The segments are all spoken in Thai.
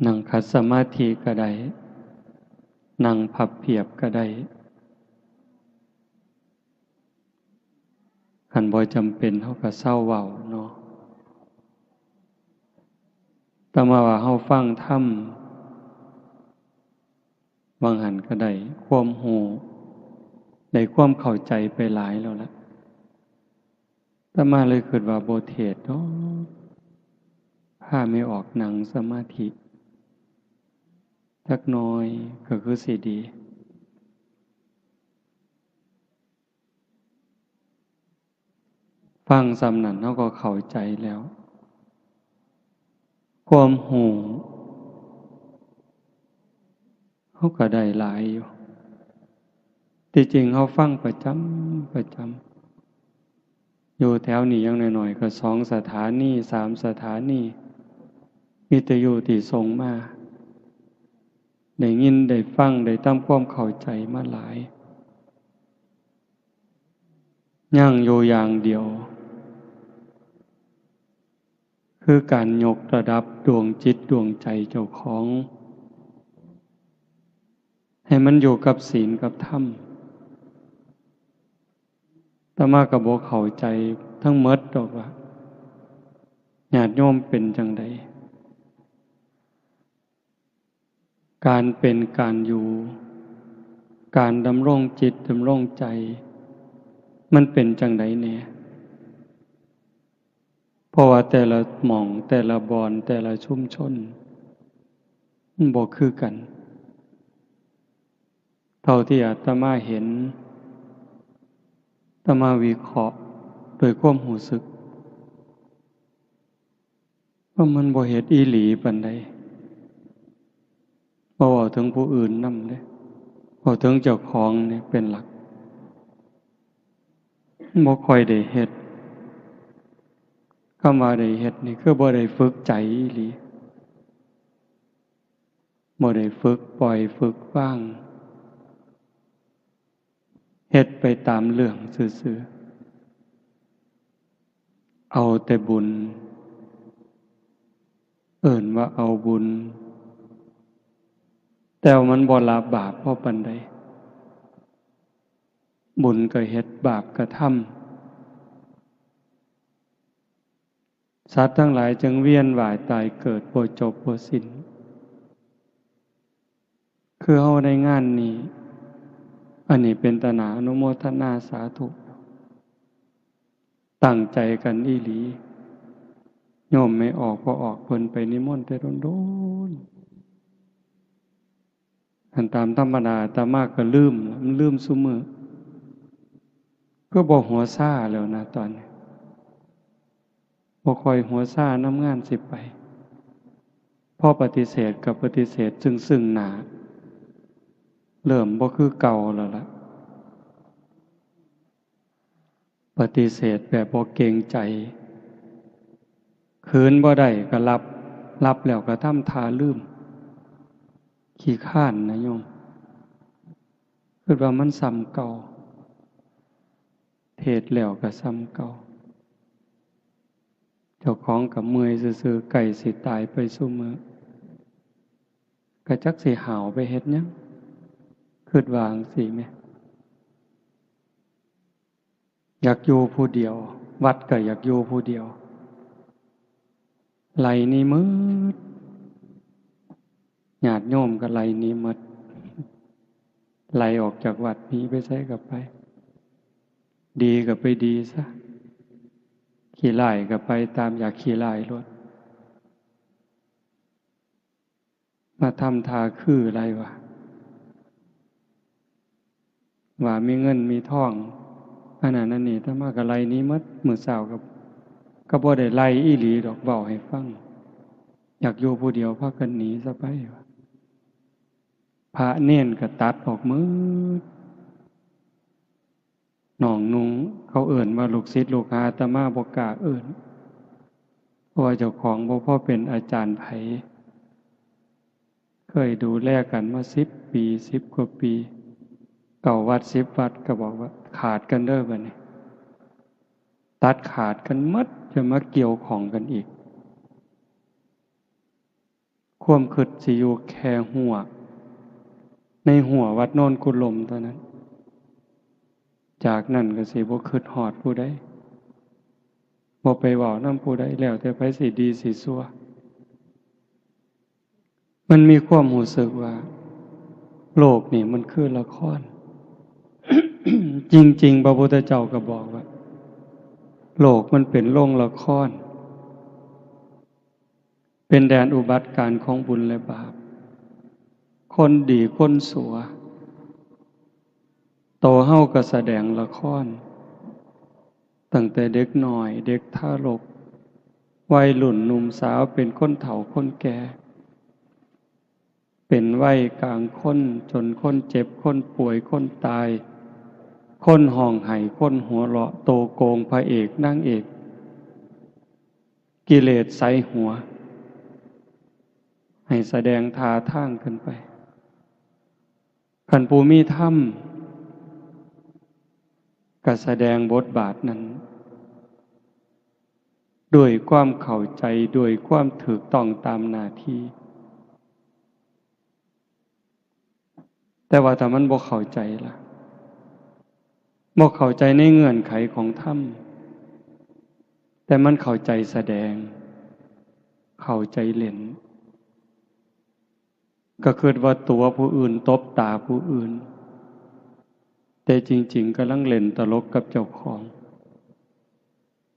นั่งขัดสมาธิก็ได้นั่งพับเพียบก็ได้คันบ่จำเป็นเฮาก็เศร้าเว้าเนาะแต่มาว่าเฮาฟังธรรมบางหันก็ได้ความรู้ได้ความเข้าใจไปหลายแล้วล่ะแต่มาเลยคิดว่าบ่เทศน์เนาะพาไม่ออกนั่งสมาธิจักหน่อยก็คือสิดีฟังส่ำนั้นเฮาก็เข้าใจแล้วความรู้เฮาก็ได้หลายอยู่ที่จริงเฮาฟังประจำอยู่แถวนี้อย่างน้อยๆก็2สถานี3สถานีวิทยุที่ส่งมาได้ยินได้ฟังได้ทำความเข้าใจมาหลายยังอยู่อย่างเดียวคือการยกระดับดวงจิตดวงใจเจ้าของให้มันอยู่กับศีลกับธรรมอาตมาก็บ่เข้าใจทั้งหมดดอกว่าญาติโยมเป็นจังใดการเป็นการอยู่การดำรงจิตดำรงใจมันเป็นจังใดแน่เพราะว่าแต่ละหม่องแต่ละบอนแต่ละชุมชนมันบ่คือกันเท่าที่อาตมาเห็นอาตมาวิเคราะห์โดยความรู้สึกว่ามันบ่เฮ็ดอีหลีปานใดบ่เว้าถึงผู้อื่นนำเด้เว้าถึงเจ้าของนี่เป็นหลักบ่ค่อยได้เฮ็ดคำว่าได้เฮ็ดนี่คือบ่ได้ฝึกใจอีหลีบ่ได้ฝึกปล่อยฝึกวางเฮ็ดไปตามเรื่องซื่อๆเอาแต่บุญเอิ้นว่าเอาบุญแต่ว่ามันบ่ละบาปพอปานใดบุญก็เฮ็ดบาปก็ทำสัตว์ทั้งหลายจึงเวียนว่ายตายเกิดบ่จบบ่สิ้นคือเฮาได้งานนี้อันนี้เป็นตนาอนุโมทนาสาธุตั้งใจกันอีหลีโยมไม่ออกก็ออกเพิ่นไปนิมนต์แต่โดนๆอันตามธรรมดาอาตมาก็ลืมมันลืมซุมื้อก็บ่หัวซ่าแล้วนะตอนนี้บ่ค่อยหัวซ่านำงานสิไปพอปฏิเสธกับปฏิเสธซึ่งหน้าเริ่มบ่คือเก่าแล้วล่ะปฏิเสธแบบบ่เกรงใจคืนบ่ได้ก็รับแล้วก็ทำท่าลืมขี้คร้านนะโยมคิดว่ามันซ้ำเก่าเทศแล้วก็ซ้ำเก่าเจ้าของก็เมื่อยซื่อๆใกล้สิตายไปซุมื้อก็จักสิหาวไปเฮ็ดหยังคิดว่าจั่งซี้แหมอยากอยู่ผู้เดียววัดก็อยากอยู่ผู้เดียวไล่หนี้หมดญาติโยมก็ไล่หนี้หมดไล่ออกจากวัดหนีไปไสก็ไปดีก็ไปดีซะขี้ร้ายก็ไปตามอยากขี้ร้ายโลดมาทำท่าคืออะไรวะว่ามีเงินมีทองอันนั้นอันนี้ถ้ามาก็ไล่หนี้หมดมื้อเช้าก็บ่ได้ไล่อีหลีดอกเว้าให้ฟังอยากอยู่ผู้เดียวพากันหนีซะไปวะพระเณรก็ตัดออกหมดน้องนุ่งเขาเอิ้นว่าลูกศิษย์ลูกหาอาตมาบ่กล้าเอิ้นเพราะว่าเจ้าของบ่พอเป็นอาจารย์ไผเคยดูแลกันมา10 ปี10 กว่าปีเก่าวัด10 วัดก็บอกว่าขาดกันเด้อบัดนี้ตัดขาดกันหมดจะมาเกี่ยวข้องกันอีก ความคิดสิอยู่แค่หัวในหัววัดโนนกุลมเท่านั้นจากนั้นก็สิบ่คิดฮอดผู้ใดบ่ไปเว้านำผู้ใดแล้วแต่ไผสิดีสิชั่วมันมีความรู้สึกว่าโลกนี่มันคือละคร จริงๆพระพุทธเจ้าก็บอกว่าโลกมันเป็นโรงละครเป็นแดนอุบัติการของบุญและบาปคนดีคนสัวโตเฮาก็แสดงละครตั้งแต่เด็กน้อยเด็กทารกวัยรุ่นหนุ่มสาวเป็นคนเฒ่าคนแก่เป็นวัยกลางคนจนคนเจ็บคนป่วยคนตายคนห้องไห้คนหัวเราะโตโกงพระเอกนางเอกกิเลสใส่หัวให้แสดงท่าทางขึ้นไปคันผู้มีธรรมก็แสดงบทบาทนั้นด้วยความเข้าใจด้วยความถูกต้องตามหน้าที่แต่ว่าถ้ามันบ่เข้าใจล่ะบ่เข้าใจในเงื่อนไขของธรรมแต่มันเข้าใจแสดงเข้าใจเล่นก็คิดว่าตัวผู้อื่นตบตาผู้อื่นแต่จริงๆกำลังเล่นตลกกับเจ้าของ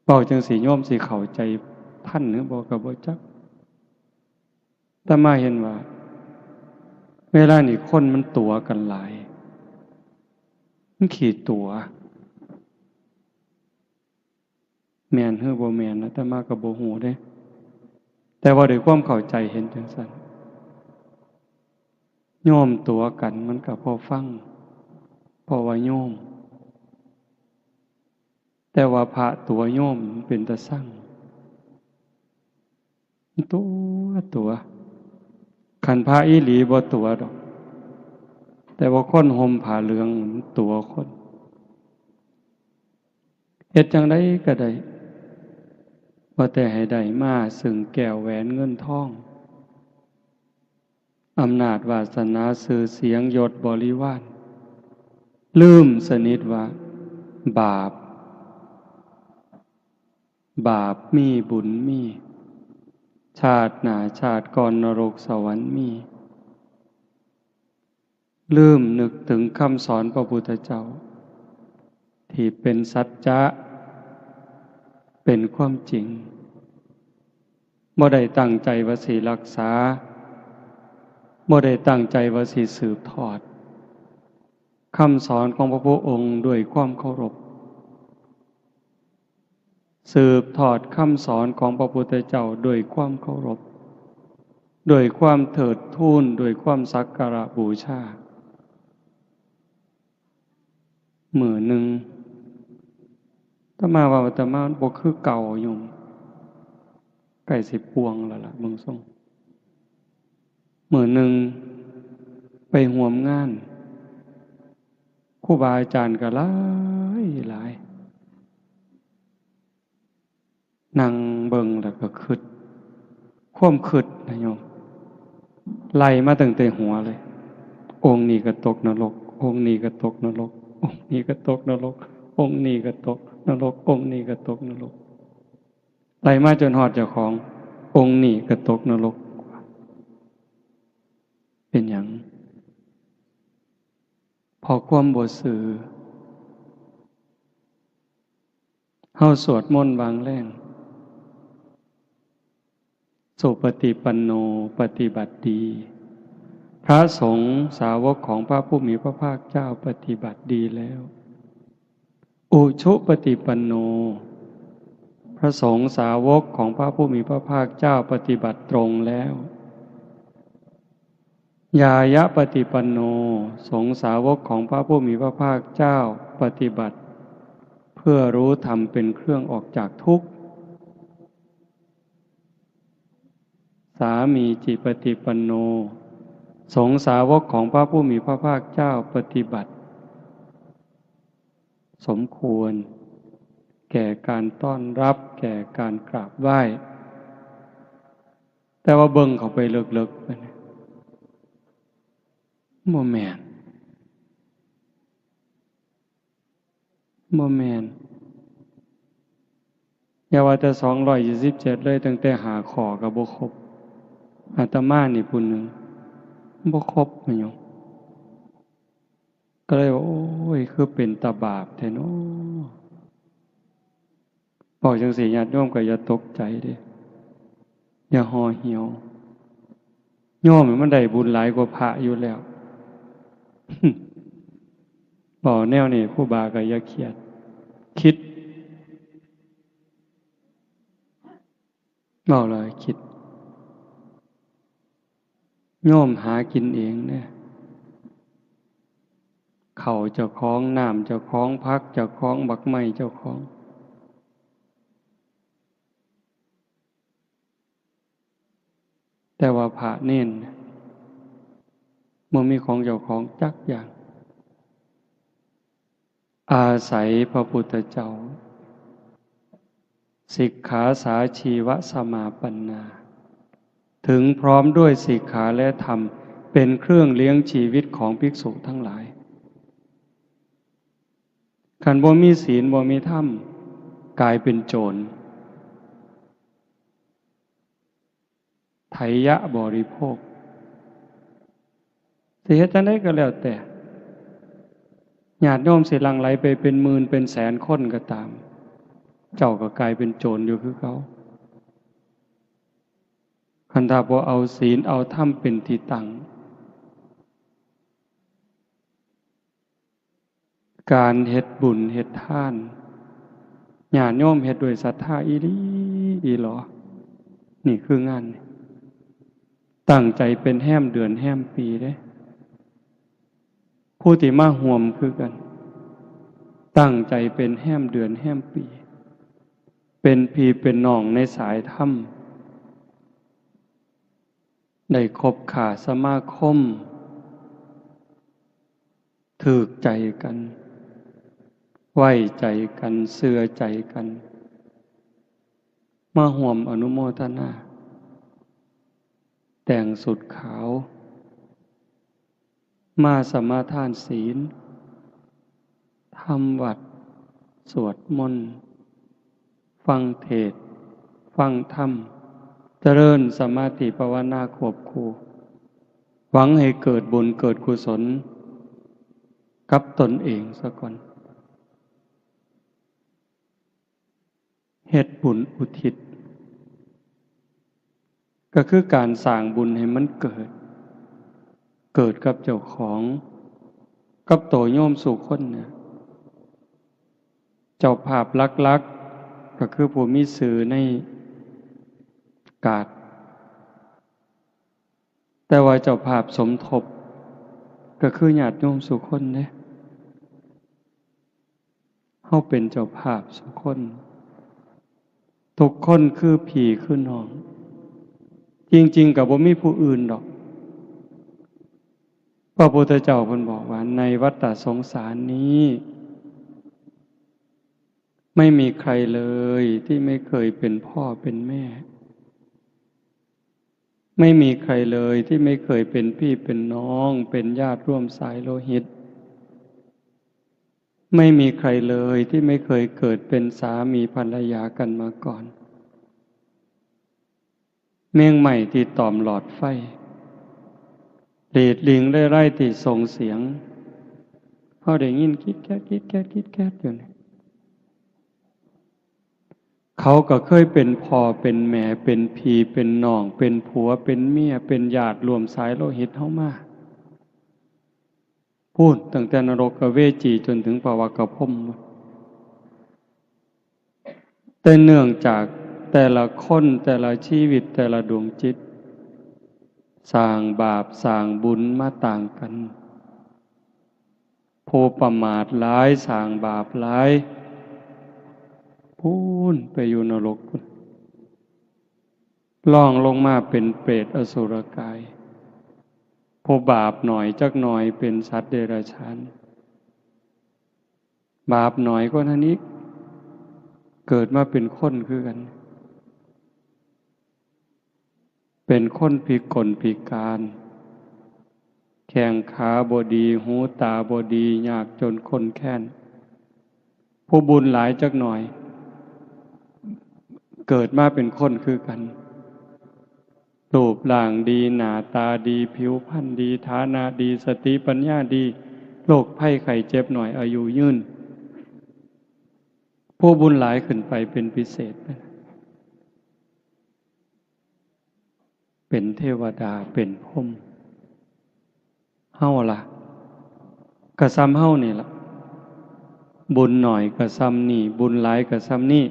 เว้าจังสิโยมสิเข้าใจท่านหรือบ่ก็บ่จักแต่มาเห็นว่าเวลานี่คนมันตัวกันหลายมันขี้ตัวแม่นหรือบ่แม่นนะแต่มาก็บ่ฮู้เด้แต่ว่าด้วยความเข้าใจเห็นจังซั่นโยมตัวกันมันก็พอฟังเพราะว่าโยมแต่ว่าพระตัวโยมมันเป็นตาสั่งตัวคันพระอีหลีบ่ตัวดอกแต่ว่าคนห่มผ้าเหลืองมันตัวคนเฮ็ดจังได๋ก็ได้ว่าแต่ให้ได้มาซึ่งแก้วแหวนเงินทองอำนาจวาสนาชื่อเสียงยศบริวารลืมสนิทว่าบาปมีบุญมีชาติหน้าชาติก่อนนรกสวรรค์มีลืมนึกถึงคำสอนพระพุทธเจ้าที่เป็นสัจจะเป็นความจริงบ่ได้ตั้งใจว่าสิรักษาบ่ได้ตั้งใจว่าสิสืบทอดคำสอนของพระพุทธองค์ด้วยความเคารพสืบทอดคำสอนของพระพุทธเจ้าด้วยความเคารพด้วยความเถิดทูนด้วยความสักการะบูชามื้อหนึ่งอาตมาว่าอาตมาบ่คือเก่าอยู่ใกล้สิปวงแล้วล่ะเบิ่งทรงมื้อหนึ่งไปร่วมงานครูบาอาจารย์ก็หลายนั่งเบิ่งแล้วก็คิดความคิดนะโยมไล่มาตั้งแต่หัวเลยองค์นี้ก็ตกนรกองค์นี้ก็ตกนรกองค์นี้ก็ตกนรกองค์นี้ก็ตกนรกองค์นี้ก็ตกนรกไล่มาจนฮอดเจ้าขององค์นี้ก็ตกนรกเป็นหยังพอความบ่ซื่อเฮาสวดมนต์วางแรงสุปฏิปันโนปฏิบัติดีพระสงฆ์สาวกของพระผู้มีพระภาคเจ้าปฏิบัติดีแล้วอุชุปฏิปันโนพระสงฆ์สาวกของพระผู้มีพระภาคเจ้าปฏิบัติตรงแล้วญายะปฏิปันโนสงฆ์สาวกของพระผู้มีพระภาคเจ้าปฏิบัติเพื่อรู้ธรรมเป็นเครื่องออกจากทุกข์สามีจิปฏิปันโนสงฆ์สาวกของพระผู้มีพระภาคเจ้าปฏิบัติสมควรแก่การต้อนรับแก่การกราบไหว้ แต่ว่าเบิ่งเข้าไปลึกๆไปเนี่ยบ่แม่นบ่แม่นอย่าว่าแต่227เลยตั้งแต่หาข้อก็บ่ครบอาตมานี่ผู้หนึ่งบ่ครบแม่นหยังก็เลยว่าโอ้ยคือเป็นตาบาปแท้เนาะบอกจังซี่ญาติโยมก็อย่าตกใจเด้อย่าห่อเหี่ยวโยมมันได้บุญหลายกว่าพระอยู่แล้ว บอกแนวนี้ครูบาก็อย่าเครียดคิดบอกเลยคิดโยมหากินเองเนี่ยเขาเจ้าของน้ำเจ้าของพักเจ้าของบักไม้เจ้าของแต่ว่าพระเน้นมันมีของเจ้าของจักอย่างอาศัยพระพุทธเจ้าสิกขาสาชีวสมาปันนาถึงพร้อมด้วยสิกขาและธรรมเป็นเครื่องเลี้ยงชีวิตของภิกษุทั้งหลายขันบ่มีศีลบ่มีธรรมกลายเป็นโจรไถยะบริโภคสิเฮ็ดจังได๋ก็แล้วแต่ญาติโยมสิหลั่งไหลไปเป็นหมื่นเป็นแสนคนก็ตามเจ้าก็กลายเป็นโจรอยู่คือเขาคันถ้าบ่เอาศีลเอาธรรมเป็นที่ตั้งการเฮ็ดบุญเฮ็ดทานญาติโยมเฮ็ดด้วยศรัทธาอีหลีอีหลอนี่คืองานตั้งใจเป็นแห้มเดือนแห้มปีเด้ผู้ที่มาห่วมคือกันตั้งใจเป็นแห้มเดือนแห้มปีเป็นพี่เป็นน้องในสายธรรมได้คบขาสมาคมถูกใจกันไว้ใจกันเชื่อใจกันมาห่วมอนุโมทนาแต่งสุดขาวมาสมาทานศีลทำวัดสวดมนต์ฟังเทศน์ฟังธรรมเจริญสมาธิภาวนาควบคู่หวังให้เกิดบุญเกิดกุศลกับตนเองซะก่อนเฮ็ดบุญอุทิศก็คือการสร้างบุญให้มันเกิดกับเจ้าของกับโตโยมสู่คนเนี่ยเจ้าภาพลักๆก็คือผู้มีสื่อในกาดแต่ว่าเจ้าภาพสมทบก็คือญาติโยมสู่คนเนี่ยเฮาเป็นเจ้าภาพสู่คนทุกคนคือพี่คือน้องจริงๆก็บ่มีผู้อื่นดอกพระพุทธเจ้าเพิ่นบอกว่าในวัฏสงสารนี้ไม่มีใครเลยที่ไม่เคยเป็นพ่อเป็นแม่ไม่มีใครเลยที่ไม่เคยเป็นพี่เป็นน้องเป็นญาติร่วมสายโลหิตไม่มีใครเลยที่ไม่เคยเกิดเป็นสามีภรรยากันมาก่อนเมี่ยงใหม่ที่ตอมหลอดไฟเดดลิงไร่ที่ส่งเสียงเขาได้ยินคิดแก๊ดอยู่เนี่ยเขาก็เคยเป็นพ่อเป็นแม่เป็นพี่เป็นน้องเป็นผัวเป็นเมียเป็นญาติรวมสายโลหิตเฮามาพูดตั้งแต่นรกเวจีจนถึงภวกพรหมแต่เนื่องจากแต่ละคนแต่ละชีวิตแต่ละดวงจิตสร้างบาปสร้างบุญมาต่างกันผู้ประมาทหลายสร้างบาปหลายพูนไปอยู่นรกพุ่นล่องลงมาเป็นเปรตอสุรกายผู้บาปหน่อยจักหน่อยเป็นสัตว์เดรัจฉานบาปหน่อยก็นั้นอีกเกิดมาเป็นคนคือกัน เป็นคนพิกลพิการแข้งขาบ่ดีหูตาบ่ดียากจนคนแค้นผู้บุญหลายจักหน่อยเกิดมาเป็นคนคือกันรูปร่างดีหน้าตาดีผิวพรรณดีฐานะดีสติปัญญาดีโรคภัยไข้เจ็บหน่อยอายุยืนผู้บุญหลายขึ้นไปเป็นพิเศษเป็นเทวดาเป็นพรหมเฮาล่ะกะซ้ำเฮานี่ล่ะบุญหน่อยกะซ้ำนี่บุญหลายกะซ้ำนี่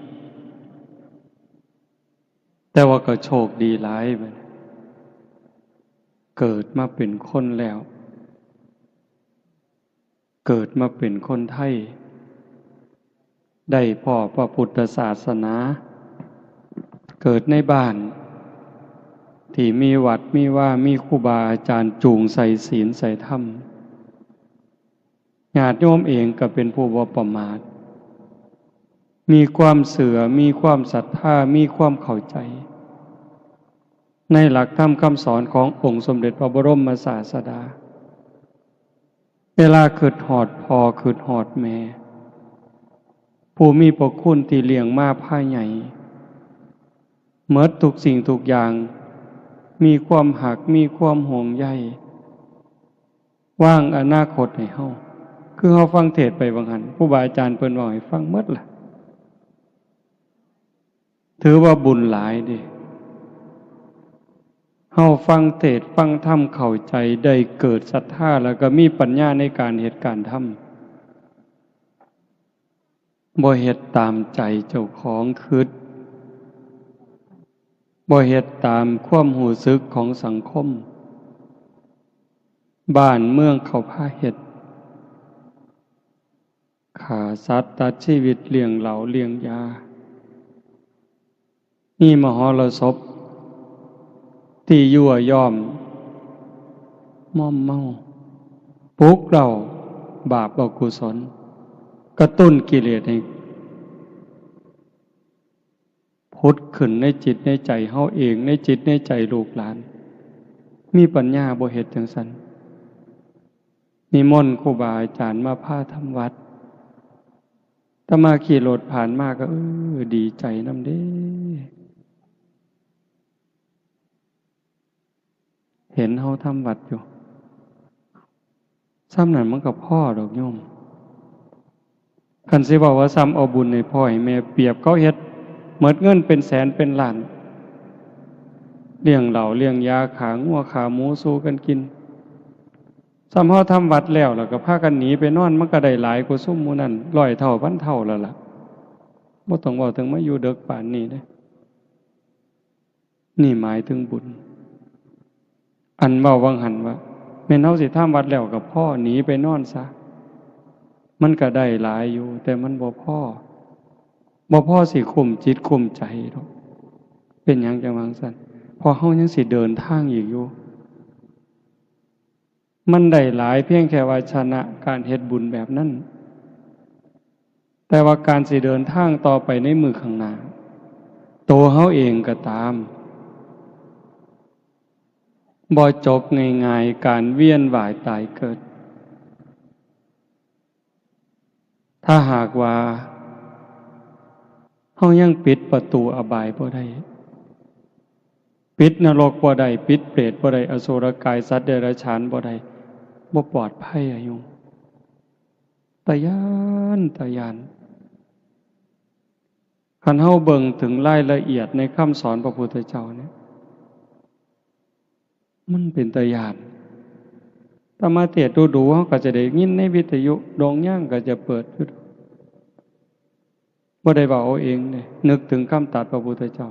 แต่ว่าก็โชคดีหลายบัดเกิดมาเป็นคนแล้วเกิดมาเป็นคนไทยได้พ่อพระพุทธศาสนาเกิดในบ้านที่มีวัดมีว่ามีครูบาอาจารย์จูงใส่ศีลใส่ธรรมญาติโยมเองก็เป็นผู้บ่ประมาทมีความเสื่อมีความศรัทธามีความเข้าใจในหลักธรรมคำสอนขององค์สมเด็จพระบรมศาสดาเวลาคิดฮอดพ่อคิดฮอดแม่ผู้มีพระคุณที่เลี้ยงมาพาใหญ่เมิดทุกสิ่งทุกอย่างมีความหักมีความห่วงใยว่างอนาคตให้เฮาคือเฮาฟังเทศน์ไปบางหันครูบาอาจารย์เพิ่นเว้าให้ฟังหมดล่ะถือว่าบุญหลายเด้เฮาฟังเทศน์ฟังธรรมเข้าใจได้เกิดศรัทธาแล้วก็มีปัญญาในการเฮ็ดการทำบ่เฮ็ดตามใจเจ้าของคิดบ่เฮ็ดตามความรู้สึกของสังคมบ้านเมืองเขาพาเฮ็ดฆ่าสัตว์ตัดชีวิตเลี้ยงเหล้าเลี้ยงยานี่มหรสพที่ยั่วย้อมม่อมเมาปลุกเราบาปอกุศลกระตุ้นกิเลสให้พุทธขึ้นในจิตในใจเฮาเองในจิตในใจลูกหลานมีปัญญาบ่เฮ็ดจังซั่นนิมนต์ครูบาอาจารย์มาพาทำวัดถ้ามาขี่รถผ่านมาก็ดีใจนำเด้เห็นเฮาทำวัดอยู่ซ้ำนั้นมันก็พ่อดอกโยมคันสิบอกว่าซ้ำเอาบุญให้พ่อให้แม่เปรียบเขาเฮ็ดหมดเงินเป็นแสนเป็นล้านเลี้ยงเหล้าเลี้ยงยาขางัวขาหมูสู้กันกินซ้ำเฮาทำวัดแล้วก็พากันหนีไปนอนมันก็ได้หลายกว่าซุ่มหมู่นั้น100 เท่าพันเท่าแล้วล่ะบ่ต้องเว้าถึงมาอยู่ดึกปานนี้เด้นี่หมายถึงบุญอันเว้าวังหันว่าแม่นเฮาสิทำวัดแล้วก็พ่อหนีไปนอนซะมันก็ได้หลายอยู่แต่มันบ่พอสิคุมจิตคุมใจดอกเป็นหยังจังว่าซั่นพอเฮายังสิเดินทางอีกอยู่มันได้หลายเพียงแค่ว่าชนะการเฮ็ดบุญแบบนั้นแต่ว่าการสิเดินทางต่อไปในมือข้างหน้าตัวเฮาเองก็ตามบ่จบง่ายๆการเวียนว่ายตายเกิดถ้าหากว่าเฮายังปิดประตูอบายบ่ได้ปิดนรกบ่ได้ปิดเปรตบ่ได้อสุรกายสัตว์เดรัจฉานบ่ได้บ่ปลอดภัยอะโยมตะยานคันเฮาเบิ่งถึงรายละเอียดในคำสอนพระพุทธเจ้าเนี่ยมันเป็นตะยานถ้ามาเทศน์ดูๆเฮาก็จะได้ยินในวิทยุดงย่างก็จะเปิดอยู่บ่ได้เว้าเอาเองเด้นึกถึงคำตรัสพระพุทธเจ้า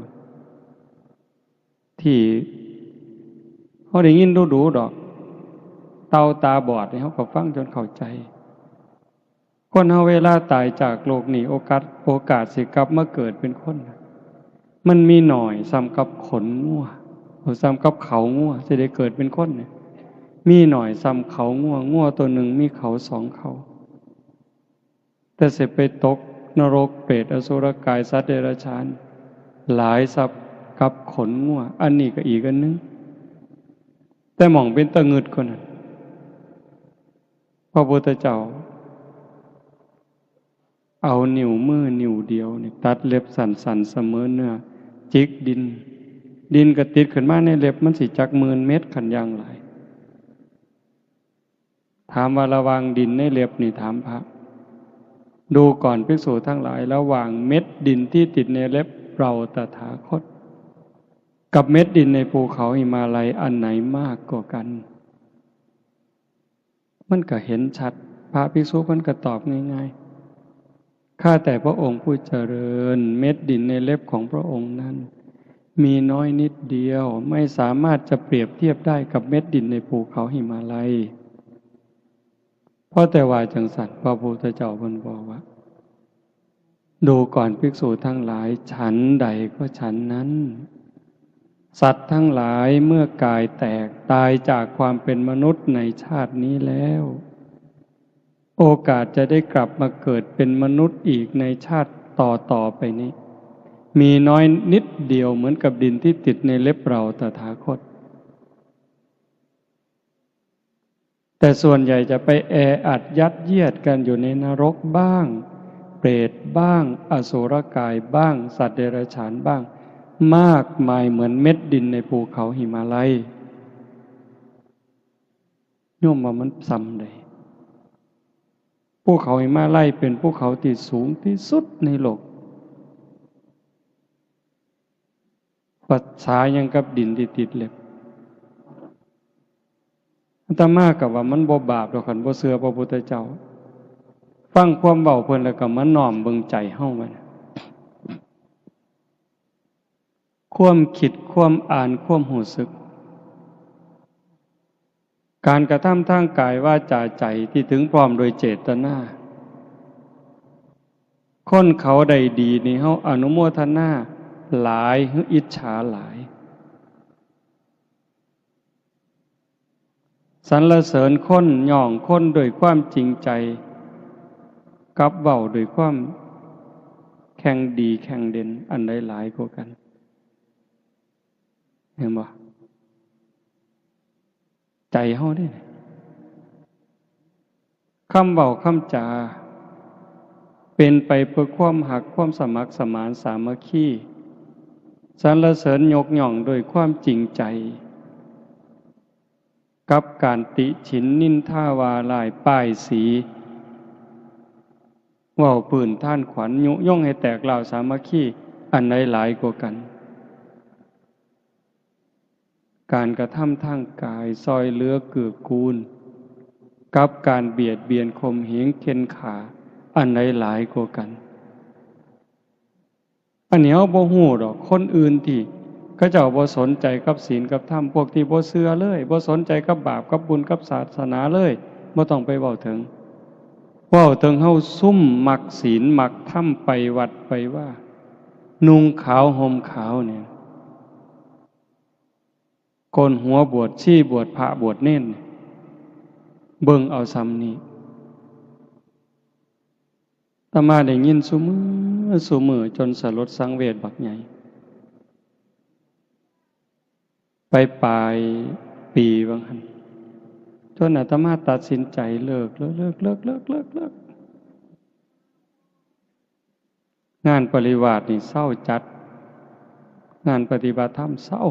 ที่เขาได้ยินดูดอกเตาตาบอดเขาก็ฟังจนเข้าใจคนเฮาเวลาตายจากโลกนี้โอกาสสิกลับมาเกิดเป็นคนมันมีหน่อยซ้ำกับขนงัวซ้ำกับเขางัวสิได้เกิดเป็นคนเนี่ยมีหน่อยซ้ำเขางัวตัวหนึ่งมีเขา2 เขาแต่สิไปตกนรกเปรตอสุรกายสัตว์เดรัจฉานหลายสับ กับขนงัวอันนี้ก็อีกอันนึงแต่หม่องเป็นตะงึดคนนั้นพระพุทธเจ้าเอานิ้วมือนิ้วเดียวนี่ตัดเล็บสันๆเสมอเนื้อจิกดินก็ติดขึ้นมาในเล็บมันสิจัก10,000 เม็ดขันอย่างหลายถามว่าระวังดินในเล็บนี่ถามพระดูก่อนภิกษุทั้งหลายระหว่างเม็ดดินที่ติดในเล็บเราตถาคตกับเม็ดดินในภูเขาหิมาลัยอันไหนมากกว่ากันมันก็เห็นชัดพระภิกษุมันก็ตอบง่ายๆข้าแต่พระองค์ผู้เจริญเม็ดดินในเล็บของพระองค์นั้นมีน้อยนิดเดียวไม่สามารถจะเปรียบเทียบได้กับเม็ดดินในภูเขาหิมาลัยเพราะแต่ว่าจังสัตว์พระพุทธเจ้าเพิ่นบอกว่าดูก่อนภิกษุทั้งหลายฉันใดก็ฉันนั้นสัตว์ทั้งหลายเมื่อกายแตกตายจากความเป็นมนุษย์ในชาตินี้แล้วโอกาสจะได้กลับมาเกิดเป็นมนุษย์อีกในชาติต่อไปนี้มีน้อยนิดเดียวเหมือนกับดินที่ติดในเล็บเราตถาคตแต่ส่วนใหญ่จะไปแออัดยัดเยียดกันอยู่ในนรกบ้างเปรตบ้างอสุรกายบ้างสัตว์เดรัจฉานบ้างมากมายเหมือนเม็ดดินในภูเขาหิมาลัยโยมว่ามันซ้ำใดภูเขาหิมาลัยเป็นภูเขาที่สูงที่สุดในโลกปัจฉายังกับดินที่ติดเล็บอาตมากับว่ามันบ่บาปดอกคันบ่เชื่อพระพุทธเจ้าฟังความเว้าเพิ่นแล้วก็มาน้อมเบิ่งใจเฮามันความคิดความอ่านความรู้สึกการกระทำทางกายวาจาใจที่ถึงพร้อมโดยเจตนาคนเขาได้ดีนี่เฮาอนุโมทนาหลายหรืออิจฉาหลายสรรเสริญคนย่องคนโดยความจริงใจกับเว้าโดยความแข่งดีแข่งเด่นอันใดหลายกว่ากันเห็นบ่ใจเฮาได้คำเว้าคำจาเป็นไปเพื่อความหักความสมัครสมานสามัคคีสรรเสริญยกย่องโดยความจริงใจกับการติฉินนินทาวาลายป้ายสีเว้าปืนท่านขวัญยุย่งให้แตกเหล่าสามัคคีอันใดหลายกว่ากันการกระทำทางกายซอยเหลือเกื้อกูลกับการเบียดเบียนข่มเหงเข็นขาอันใดหลายกว่ากันอันนี้เฮาบ่ฮู้ดอกคนอื่นที่เขาเจ้าบ่สนใจกับศีลกับธรรมพวกที่บ่เชื่อเลยบ่สนใจกับบาปกับบุญกับศาสนาเลยบ่ต้องไปเว้าถึงเฮาซุ่มมักศีลมักธรรมไปวัดไปว่านุ่งขาวห่มขาวเนี่ยโกนหัวบวชชีบวชพระบวชเน้นเบิ่งเอาซ้ำนี้อาตมาได้ยินซุมื้อจนสลดสังเวชบักใหญ่ไปปลายปีบางหันจนอาตมาตัดสินใจเลิกงานปริวาสนี่เศร้าจัดงานปฏิบัติธรรมเศร้า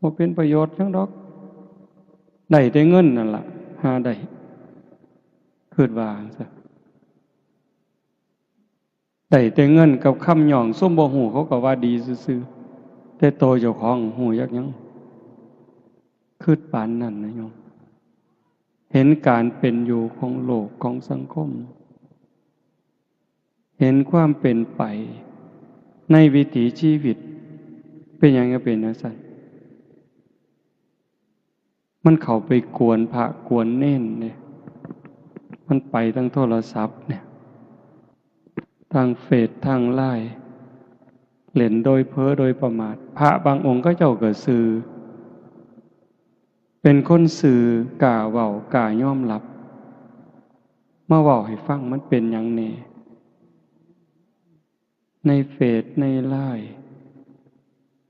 บ่เป็นประโยชน์จังดอกได้แต่เงินนั่นล่ะหาได้คิดว่าซะได้แต่เงินกับคำหย่องซุ่มบ่ฮู้เขาก็ว่าดีซื่อๆแต่โตเจ้าของฮู้ยักหยังคิดปานนั้นนะโยมเห็นการเป็นอยู่ของโลกของสังคมเห็นความเป็นไปในวิถีชีวิตเป็นหยังก็เป็นจังซั่นมันเข้าไปกวนพระกวนเน้นเนี่ยมันไปทั้งโทรศัพท์เนี่ยทางเฟซทางไลน์เล่นโดยเพ้อโดยประมาทพระบางองค์ก็เจ้าก็สื่อเป็นคนสื่อกล้าเว้ากล้ายอมรับมาเว้าให้ฟังมันเป็นหยังแน่ในเฟซในไลน์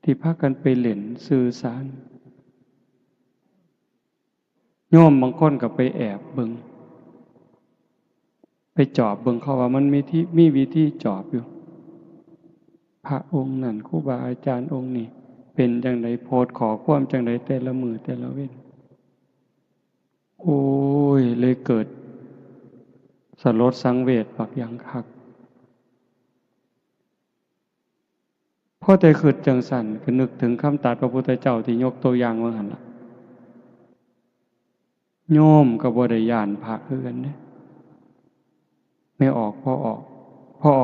ที่พากันไปเล่นสื่อสารโยมบางคนก็ไปแอบเบิ่งไปจอบเบิ่งเขาว่ามันมีวิธีจอบอยู่พระองค์นั่นครูบาอาจารย์องค์นี้เป็นจังไดโพสต์ขอความจังไดแต่ละมือแต่ละเว้นโอ้ยเลยเกิดสลดสังเวชบักอย่างคักพอแต่คิดจังสั่นก็นึกถึงคำตรัสพระพุทธเจ้าที่ยกตัวอย่างว่าหั่นล่ะโยมก็บ่ได้ย้านพระคือกันเด้ไม่ออกพอออ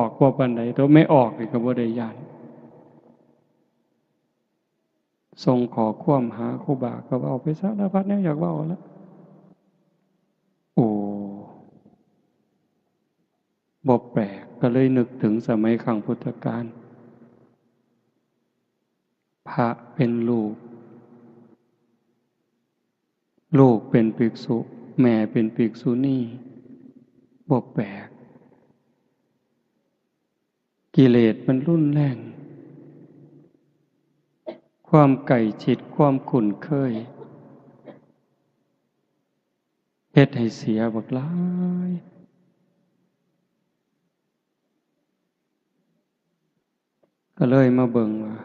กบ่ปานใดตัวไม่ออกนี่ก็บ่ได้ย้านส่งขอความหาครูบาก็เว้าไปสารพัดแนวอยากเว้าแล้วโอ้บ่แปลกก็เลยนึกถึงสมัยครั้งพุทธกาลพระเป็นลูกเป็นภิกษุแม่เป็นภิกษุณีบ่แปลกกิเลสมันรุนแรงความใกล้ชิดความคุ้นเคยเฮ็ดให้เสียบักหลายก็เลยมาเบิ่งว่า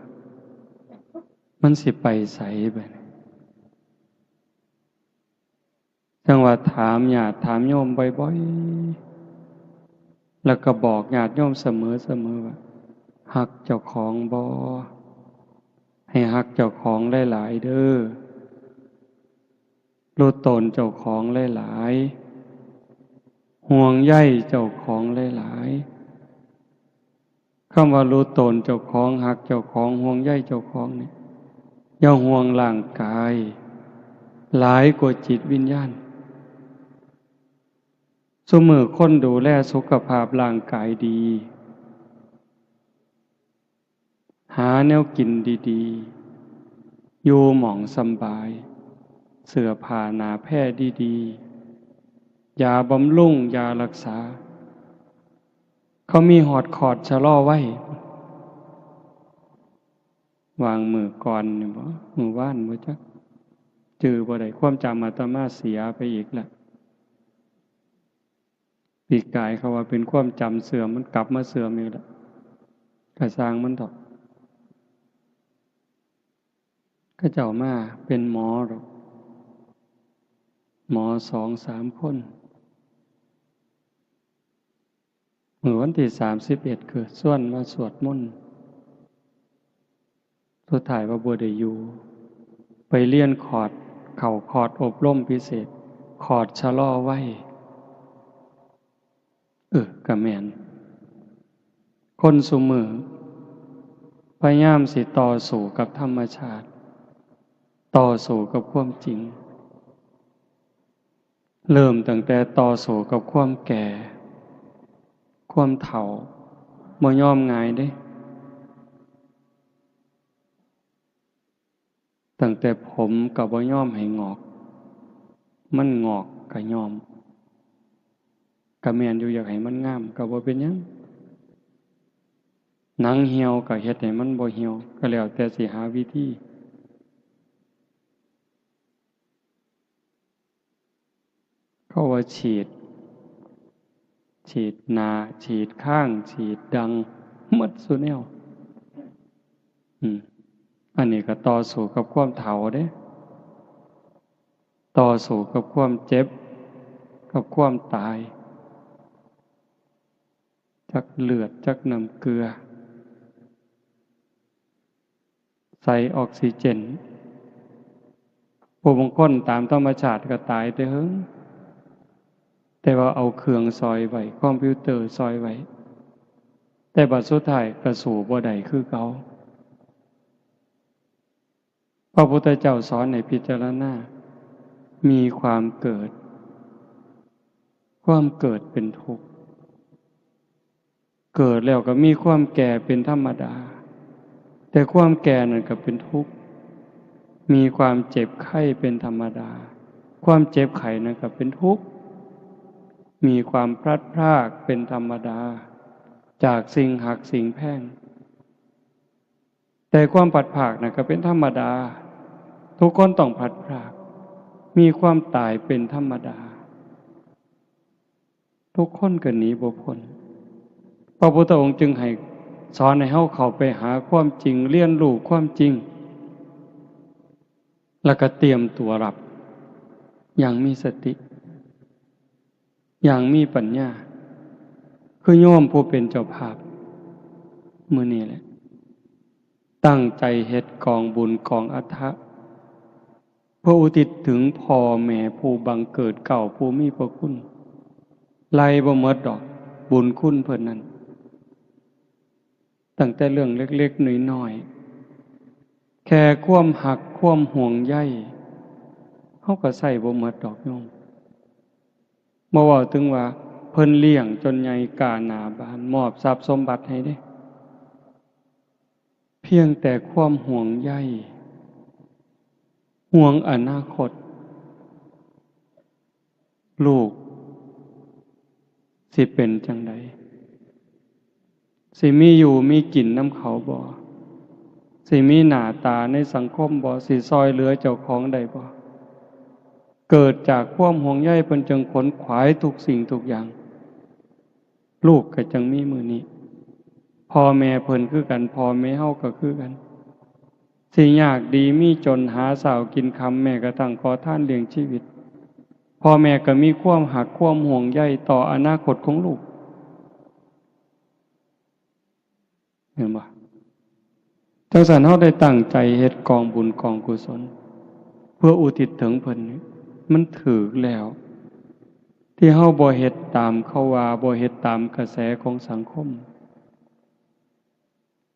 มันสิไปไสบัดนี้จังว่าถามญาติถามโยมบ่อยๆแล้วก็บอกญาติโยมเสมอว่าฮักเจ้าของบ่ให้ฮักเจ้าของหลายๆเด้อรู้ตนเจ้าของหลายๆห่วงใยเจ้าของหลายๆคำว่ารู้ตนเจ้าของฮักเจ้าของห่วงใยเจ้าของนี่อย่าห่วงร่างกายหลายกว่าจิตวิญญาณซุมื้อคนดูแลสุขภาพร่างกายดีหาแนวกินดีๆอยู่หม่องสำบายเสื้อผ้าหนาแพร่ดีๆยาบำรุงยารักษาเขามีหอดคอร์ดชะลอไว้วางมือก่อนนี่บ่มือว่านบ่จักจือบ่ได้ความจำอาตมาเสียไปอีกแล้วปีกายเขาว่าเป็นความจำเสื่อมมันกลับมาเสื่อมอีกแล้วกระสร้างมันดอกก็เจ้ามาเป็นหมอหรอกหมอ2-3 คนเมื่อวันที่31คือส่วนมาสวดมนต์สุดท้ายว่าบ่ได้อยู่ไปเรียนคอร์สเข้าคอร์สอบรมพิเศษคอร์สชะลอไว้ก็แม่นคนซุมื้อพยายามสิต่อสู้กับธรรมชาติต่อสู้กับความจริงเริ่มตั้งแต่ต่อสู้กับความแก่ความเฒ่าบ่ยอมง่ายเด้ตั้งแต่ผมก็บ่ยอมให้งอกมันงอกก็ยอมก็แม่นอยู่อยากให้มันงามก็บ่เป็นหยังหนังเหี่ยวก็เฮ็ดให้มันบ่เหี่ยวก็แล้วแต่สิหาวิธีเขาว่าฉีดหน้าฉีดข้างฉีดดังหมดซุแนวอันนี้ก็ต่อสู้กับความเฒ่าเด้ต่อสู้กับความเจ็บกับความตายจักเลือดจักน้ำเกลือใส่ออกซิเจนผู้บางคนตามธรรมชาติก็ตายแต่เฮิงแต่ว่าเอาเครื่องซอยไว้คอมพิวเตอร์ซอยไว้แต่บัดสุดท้ายก็สู่บ่ได้คือเก่าพระพุทธเจ้าสอนให้พิจารณามีความเกิดเป็นทุกข์เกิดแล้วก็มีความแก่เป็นธรรมดาแต่ความแก่นั่นก็เป็นทุกข์มีความเจ็บไข้เป็นธรรมดาความเจ็บไข้นั่นก็เป็นทุกข์มีความพลัดพรากเป็นธรรมดาจากสิ่งหักสิ่งแพงแต่ แต่ความผัดผากนะก็เป็นธรรมดาทุกคนต้องผัดผากมีความตายเป็นธรรมดาทุกคนก็หนีบ่พ้นพระพุทธองค์จึงให้สอนให้เฮาเข้าไปหาความจริงเรียนรู้ความจริงแล้วก็เตรียมตัวรับอย่างมีสติอย่างมีปัญญาคือโยมผู้เป็นเจ้าภาพมื้อนี้แหละตั้งใจเฮ็ดกองบุญกองอทะเพื่ออุทิศถึงพ่อแม่ผู้บังเกิดเก่าผู้มีพระคุณไล่บ่หมดดอกบุญคุณเพิ่นนั้นตั้งแต่เรื่องเล็กๆน้อยๆแค่ความหักความห่วงใยเฮาก็ใส่บ่หมดดอกโยมบ่เว้าถึงว่าเพิ่นเลี้ยงจนใหญ่กาหน้าบ้านมอบทรัพย์สมบัติให้เด้เพียงแต่ความห่วงใยห่วงอนาคตลูกสิเป็นจังใดสิมีอยู่มีกินน้ำเขาบ่สิมีหน้าตาในสังคมบ่สิซอยเหลือเจ้าของได้บ่เกิดจากความห่วงใยเพิ่นจึงขนขวายทุกสิ่งทุกอย่างลูกก็จังมีมื้อนี้พ่อแม่เพิ่นคือกันพ่อแม่เฮาก็คือกันสิยากดีมีจนหาเช้ากินค่ำแม่ก็ตั้งขอทานเลี้ยงชีวิตพ่อแม่ก็มีความหักความห่วงใยต่ออนาคตของลูกเห็นบ่จังซั่นเฮาได้ตั้งใจเฮ็ดกองบุญกองกุศลเพื่ออุทิศถึงเพิ่นนี่มันถูกแล้วที่เฮาบ่เฮ็ดตามเขาว่าบ่เฮ็ดตามกระแสของสังคม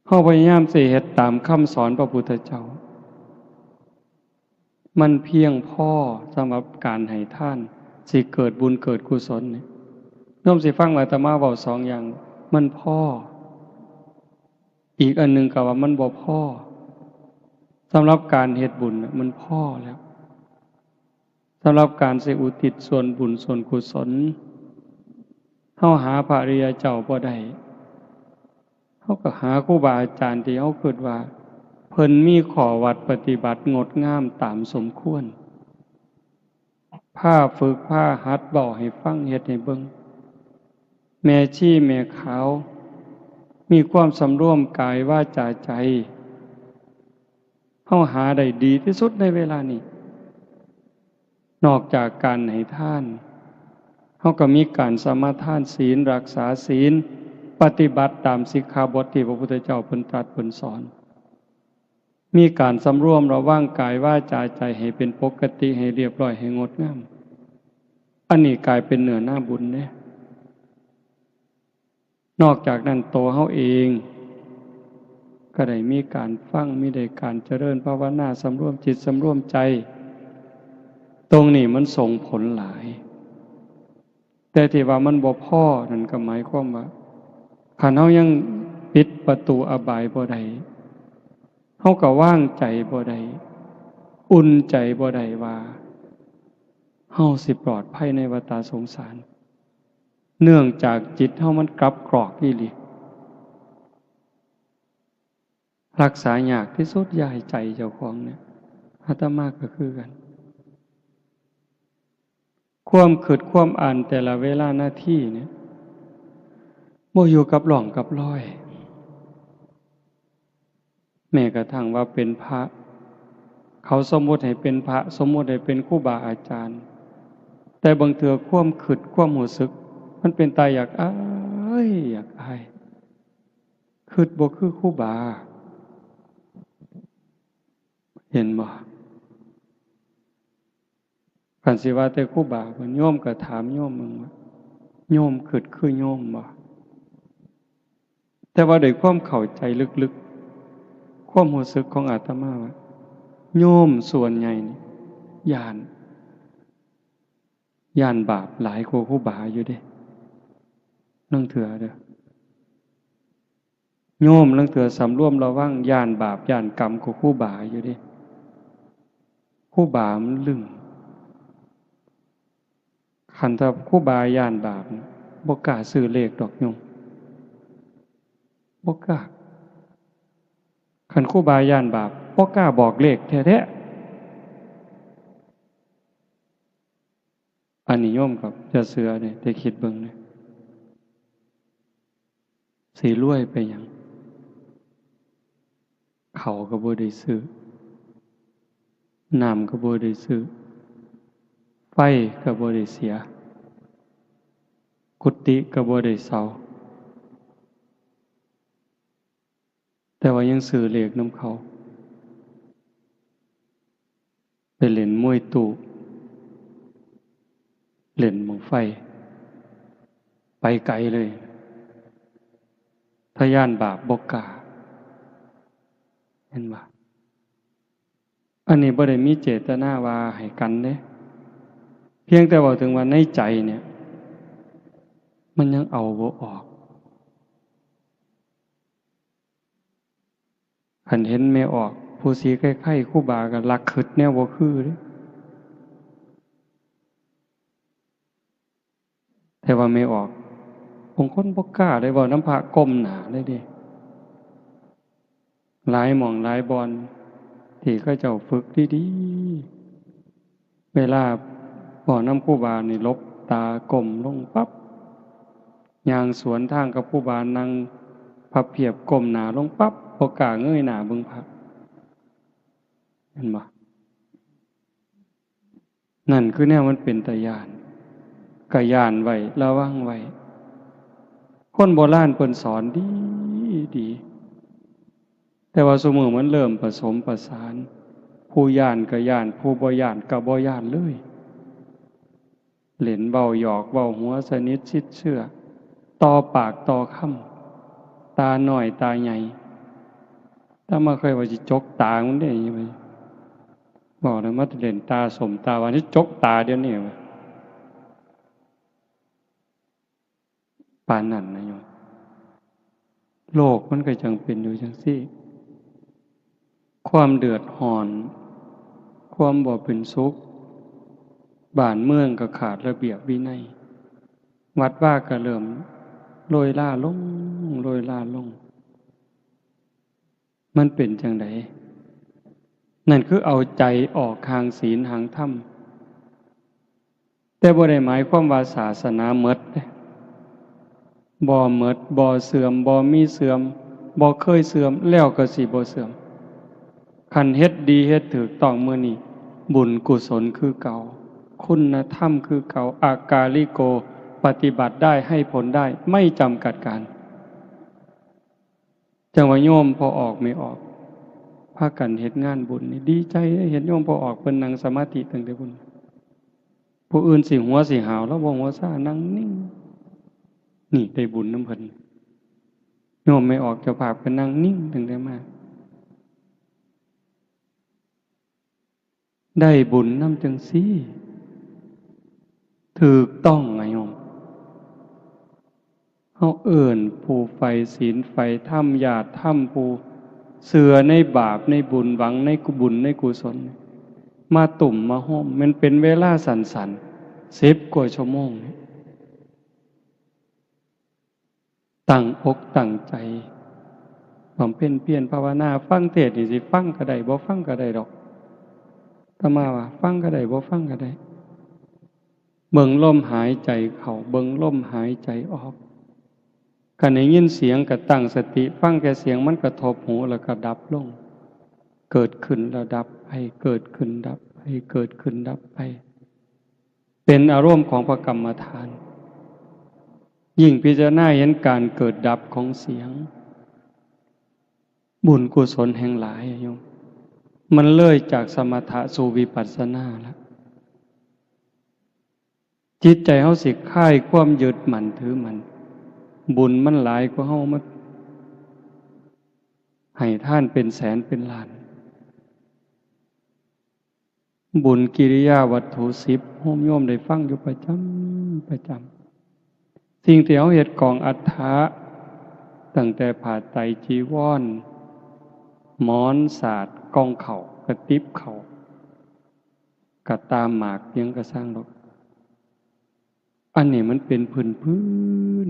เฮาพยายามสิเฮ็ดตามคำสอนพระพุทธเจ้ามันเพียงพอสำหรับการให้ทานสิเกิดบุญเกิดกุศลนี่โยมสิฟังอาตมาเว้า2อย่างมันพออีกอันหนึ่งก็ว่ามันบ่พอสำหรับการเฮ็ดบุญมันพอแล้วสำหรับการสิอุทิศส่วนบุญส่วนกุศลเฮาหาพระอริยเจ้าบ่ได้เฮาก็หาครูบาอาจารย์ที่เฮาคิดว่าเพิ่นมีข้อวัดปฏิบัติงดงามตามสมควรพาฝึกพาหัดเว้าให้ฟังเฮ็ดให้เบิ่งแม่ชีแม่ขาวมีความสำรวมกายวาจาใจเฮาหาได้ดีที่สุดในเวลานี้นอกจากการให้ทานเฮาก็มีการสมาทานศีลรักษาศีลปฏิบัติตามสิกขาบทที่พระพุทธเจ้าเพิ่นตรัสเพิ่นสอนมีการสำรวมระวังกายวาจาใจให้เป็นปกติให้เรียบร้อยให้งดงามอันนี้กลายเป็นเนื้อหน้าบุญเด้นอกจากนั้นตัวเฮาเองก็ได้มีการฟังมีได้การเจริญภาวนาสำรวมจิตสำรวมใจตรงนี้มันส่งผลหลายแต่ที่ว่ามันบ่พอนั่นก็หมายความว่าคันเฮายังปิดประตูอบายบ่ได้เฮาก็ว่างใจบ่ได้อุ่นใจบ่ได้ว่าเฮาสิปลอดภัยในวัฏสงสารเนื่องจากจิตเฮามันกลับกรอกอีหลีรักษายากที่สุดอย่าให้ใจเจ้าของเนี่ยอาตมาก็คือกันความคิดความอ่านแต่ละเวลาหน้าที่เนี่ยบ่อยู่กับหล่องกับรอยแม้กระทั่งว่าเป็นพระเขาสมมุติให้เป็นพระสมมุติให้เป็นครูบาอาจารย์แต่บางเทื่อความคิดความรู้สึกมันเป็นตาอยากอายอยากอายคิดบ่คือครูบาเห็นบ่คันสิว่าแต่ครูบาเพิ่นโยมก็ถามโยมมึงว่าโยมคิดคือโยมบ่แต่ว่าด้วยความเข้าใจลึกๆความรู้สึกของอาตมาว่าโยมส่วนใหญ่นี่ย่านบาปหลายกว่าครูบาอยู่เด้นั่งเถื่อเด้อโยมนั่งเถื่อสำรวมระวังย่านบาปย่านกรรมกว่าครูบาอยู่เด้ครูบามันลึงคันถ้าครูบาย่านบาปบ่กล้าซื้อเลขดอกโยมบ่กล้า คันครูบาย่านบาปบ่กล้าบอกเลขแท้ๆอันนี้โยมกับจะเสือเนี่ยได้คิดเบิ่งเนี่ยสิรวยไปหยังเขาก็บ่ได้ซื้อน้ำก็บ่ได้ซื้อไฟก็บ่ได้เสียกุฏิก็บ่ได้เซาแต่ว่ายังซื้อเลขนำเขาไปเล่นมวยตู้เล่นบั้งไฟไปไกลเลยถ้าย่านบาปบ่กล้าเห็นบ่อันนี้บ่ได้มีเจตนาว่าให้กันเด้เพียงแต่ว่าถึงว่าในใจเนี่ยมันยังเอาบ่ออกคันเห็นไม่ออกผู้สีไข้ๆครูบาก็ลักขึดแนวบ่คือเด้แต่ว่าไม่ออกบางคนบ่กล้าได้เว้าน้ำพระก้มหน้าได้เด้หลายหม่องหลายบอนที่เขาเจ้าฝึกดีๆเวลาบ่น้ำครูบานี่ลบตาก้มลงปั๊บย่างสวนทางกับครูบานั่งพับเพียบก้มหน้าลงปั๊บบ่กล้าเงยหน้าเบิ่งพระเห็นบ่นั่นคือแนวมันเป็นตาย้านก็ย้านไว้ระวังไว้คนโบราณเพิ่นสอนดีแต่ว่าซุมื้อมันเริ่มผสมประสานผู้ย้านก็ย้านผู้บ่ย้านก็บ่ย้านเลยเล่นเว้าหยอกเว้าหัวสนิทชิดเชื่อต่อปากต่อคำตาน้อยตาใหญ่ถ้ามาเคยว่าสิจกตามันได้ยังไงบอกเลยมาเล่นตาสมตาวันนี้จกตาเดี๋ยวนี้ปานนั้นนะโยมโลกมันก็จังเป็นอยู่จังซี่ความเดือดร้อน ความบ่เป็นสุขบ้านเมืองก็ขาดระเบียบวินัยวัดว่าก็เริ่มโรยล่าลงโรยล่าลงมันเป็นจังไดนั่นคือเอาใจออกทางศีลทางธรรมแต่บ่ได้หมายความว่าศาสนาหมดเด้บ่หมดบ่เสื่อมบ่มีเสื่อมบ่เคยเสื่อมแล้วก็สิบ่เสื่อมคันเฮ็ดดีเฮ็ดถูกต้องมื้อนี้บุญกุศลคือเก่าคุณธรรมคือเก่าอากาลิโกปฏิบัติได้ให้ผลได้ไม่จำกัดการจังว่าโยมพอออกไม่ออกพากันเฮ็ดงานบุญนี่ดีใจเห็นโยมพอออกเพิ่นนั่งสมาธิตั้งแต่บุญผู้อื่นสิหัวสิหาวแล้วบ่หัวซ่านั่งนิ่งนี่ได้บุญนำเพิ่นโยมไม่ออกเจ้าภาพก็นั่งนิ่งตั้งแต่มาได้บุญนำจังซี่ถูกต้องไงโยมเฮาเอิ้นผู้ใฝ่ศีลใฝ่ธรรมญาติธรรมผู้เชื่อในบาปในบุญหวังในบุญในกุศลมาตุ่มมาห้อมมันเป็นเวลาสั้นๆ10 กว่าชั่วโมงตั้งอกตั้งใจบำเพ็ญเพียรภาวนาฟังเทศน์นี่สิฟังก็ได้บ่ฟังก็ได้ดอกอาตมาว่าฟังก็ได้บ่ฟังก็ได้เบิ่งลมหายใจเข้าเบิ่งลมหายใจออกคันได้ยินเสียงก็ตั้งสติฟังแค่เสียงมันกระทบหูแล้วก็ดับลงเกิดขึ้นแล้วดับไปเกิดขึ้นดับไปเกิดขึ้นดับไปเป็นอารมณ์ของพระกรรมฐานยิ่งพิจารณาเห็นการเกิดดับของเสียงบุญกุศลแห่งหลายโยมมันเลยจากสมถะสู่วิปัสสนาแล้วจิตใจเฮาสิคลายความยึดมั่นถือมั่นบุญมันหลายกว่าเฮามาให้ท่านเป็นแสนเป็นล้านบุญกิริยาวัตถุ10โฮมโยมได้ฟังอยู่ประจำสิ่งที่เฮาเฮ็ดกองอัฏฐะตั้งแต่ผ้าไตรจีวรหมอนสาดกองเข่ากระติบเข่ากระตามหมากยังกระสร้างดอกอันนี้มันเป็นพื้น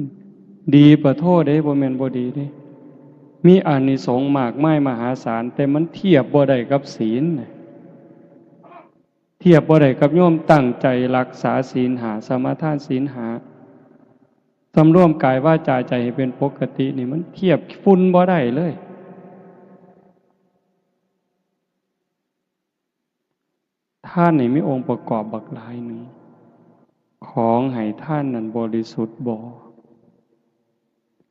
ดีประโทษเด้บ่แม่นบ่ดีเด้ มีอานิสงส์มากมายมหาศาลแต่มันเทียบบ่ได้กับศีลเทียบบ่ได้กับโยมตั้งใจรักษาศีลหาสมาทานศีลหาสำรวมกายวาจาใจให้เป็นปกตินี่มันเทียบฝุ่นบ่ได้เลยท่านนี่มีองค์ประกอบบักหลายหนึ่งของให้ท่านนั้นบริสุทธิ์บ่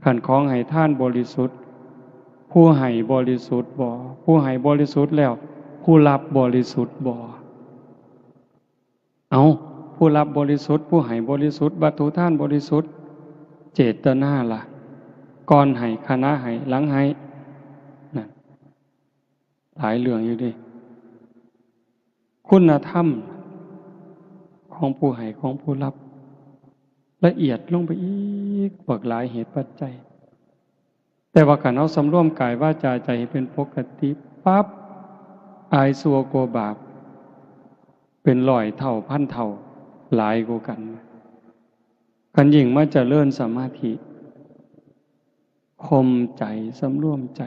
ขันของให้ท่านบริสุทธิ์ผู้ให้บริสุทธิ์บ่ผู้ให้บริสุทธิ์แล้วผู้รับบริสุทธิ์บ่เอาผู้รับบริสุทธิ์ผู้ให้บริสุทธิ์วัตถุท่านบริสุทธิ์เจตนาล่ะก่อนให้คณะให้หลังให้นั่นหลายเรื่องอยู่ดิคุณธรรมของผู้ให้ของผู้รับละเอียดลงไปอีกบักหลายเหตุปัจจัยแต่ว่าการเอาสำรวมกายวาจาใจให้เป็นปกติปั๊บอายสัวโกบาปเป็นร้อยเท่าพันเท่าหลายกว่ากันยิ่งมาเจริญสมาธิข่มใจสำรวมใจ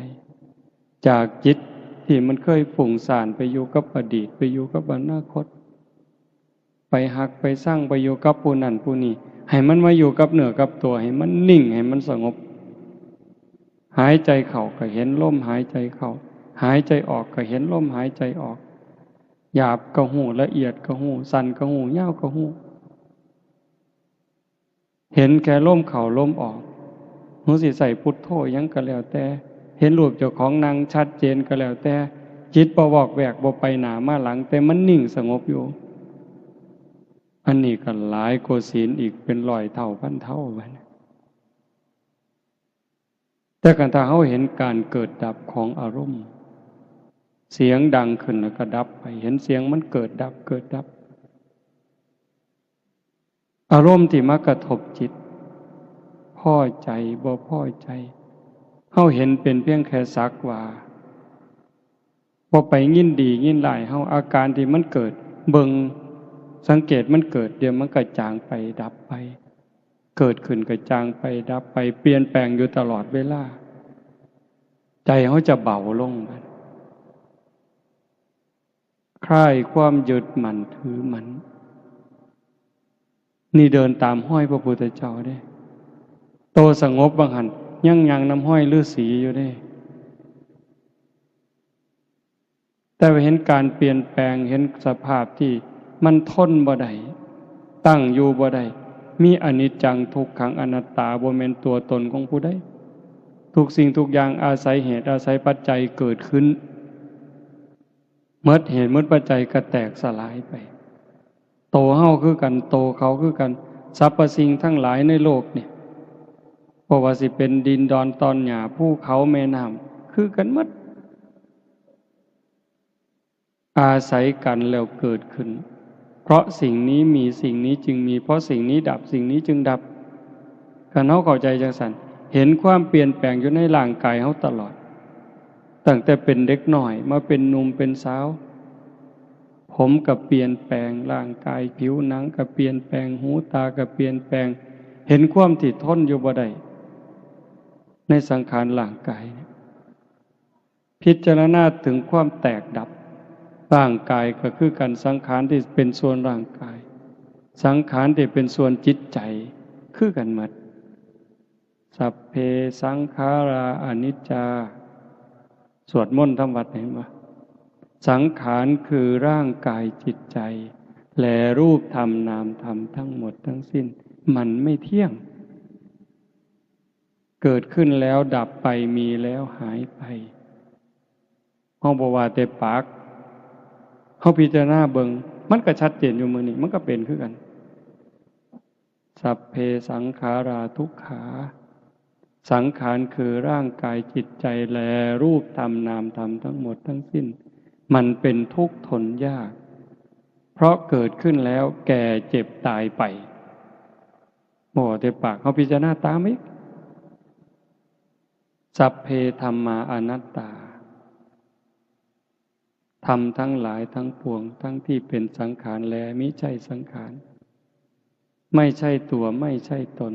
จากจิตที่มันเคยฝุ่งซ่านไปอยู่กับอดีตไปอยู่กับอนาคตไปหักไปสร้างไปอยู่กับผู้นั้นผู้นี้ให้มันมาอยู่กับเนื้อกับตัวให้มันนิ่งให้มันสงบหายใจเข้าก็เห็นลมหายใจเข้าหายใจออกก็เห็นลมหายใจออกหยาบก็หูละเอียดก็หูสั่นก็หูยาวก็หูเห็นแค่ลมเข้าลมออกหูสิใส่พุทโธยังก็แล้วแต่เห็นรูปเจ้าของนางชัดเจนก็แล้วแต่จิตบ่วอกแวกบ่ไปหน้ามาหลังแต่มันนิ่งสงบอยู่อันนี้ก็หลายกว่าศีลอีกเป็นร้อยเท่าพันเท่าไปแต่กันถ้าเขาเห็นการเกิดดับของอารมณ์เสียงดังขึ้นแล้วก็ดับไปเห็นเสียงมันเกิดดับเกิดดับอารมณ์ที่มากระทบจิตพอใจบ่พอใจเขาเห็นเป็นเพียงแค่สักว่าพอไปยินดียินร้ายเขาอาการที่มันเกิดเบิ่งสังเกตมันเกิดเดี๋ยวมันก็จางไปดับไปเกิดขึ้นก็จางไปดับไปเปลี่ยนแปลงอยู่ตลอดเวลาใจเขาจะเบาลงคลายความยึดมั่นถือมั่นนี่เดินตามห้อยพระพุทธเจ้าได้โตสงบบางหันยังน้ำห้อยฤาษีอยู่ได้แต่เห็นการเปลี่ยนแปลงเห็นสภาพที่มันทนบ่ได้ตั้งอยู่บ่ได้มีอนิจจังทุกขังอนัตตาบ่แม่นตัวตนของผู้ใดทุกสิ่งทุกอย่างอาศัยเหตุอาศัยปัจจัยเกิดขึ้นเมื่อเหตุเมื่อปัจจัยก็แตกสลายไปโตเฮาคือกันโตเขาคือกันสรรพสิ่งทั้งหลายในโลกเนี่ยบ่ว่าสิเป็นดินดอนตอนหญ้าภูเขาแม่น้ำคือกันหมดอาศัยกันแล้วเกิดขึ้นเพราะสิ่งนี้มีสิ่งนี้จึงมีเพราะสิ่งนี้ดับสิ่งนี้จึงดับกันเฮาเข้าใจจังซั่นเห็นความเปลี่ยนแปลงอยู่ในร่างกายเฮาตลอดตั้งแต่เป็นเด็กน้อยมาเป็นหนุ่มเป็นสาวผมก็เปลี่ยนแปลงร่างกายผิวหนังก็เปลี่ยนแปลงหูตาก็เปลี่ยนแปลงเห็นความที่ทนอยู่บ่ได้ในสังขารร่างกายพิจารณาถึงความแตกดับร่างกายก็คือกันสังขารที่เป็นส่วนร่างกายสังขารที่เป็นส่วนจิตใจคือกันหมดสัพเพสังขาราอนิจจาสวดมนต์ทำวัดเห็นไหมสังขารคือร่างกายจิตใจและรูปธรรมนามธรรมทั้งหมดทั้งสิ้นมันไม่เที่ยงเกิดขึ้นแล้วดับไปมีแล้วหายไปเฮาบ่ว่าแต่ปากเฮาพิจารณาเบิ่งมันก็ชัดเจนอยู่มื้อนี้มันก็เป็นคือกันสัพเพสังขาราทุกขาสังขารคือร่างกายจิตใจและรูปธรรมนามธรรมทั้งหมดทั้งสิ้นมันเป็นทุกข์ทนยากเพราะเกิดขึ้นแล้วแก่เจ็บตายไปบ่แต่ปากเฮาพิจารณาตามอีกสัพเพธัมมาอนัตตาธรรมทั้งหลายทั้งปวงทั้งที่เป็นสังขารและมิใช่สังขารไม่ใช่ตัวไม่ใช่ตน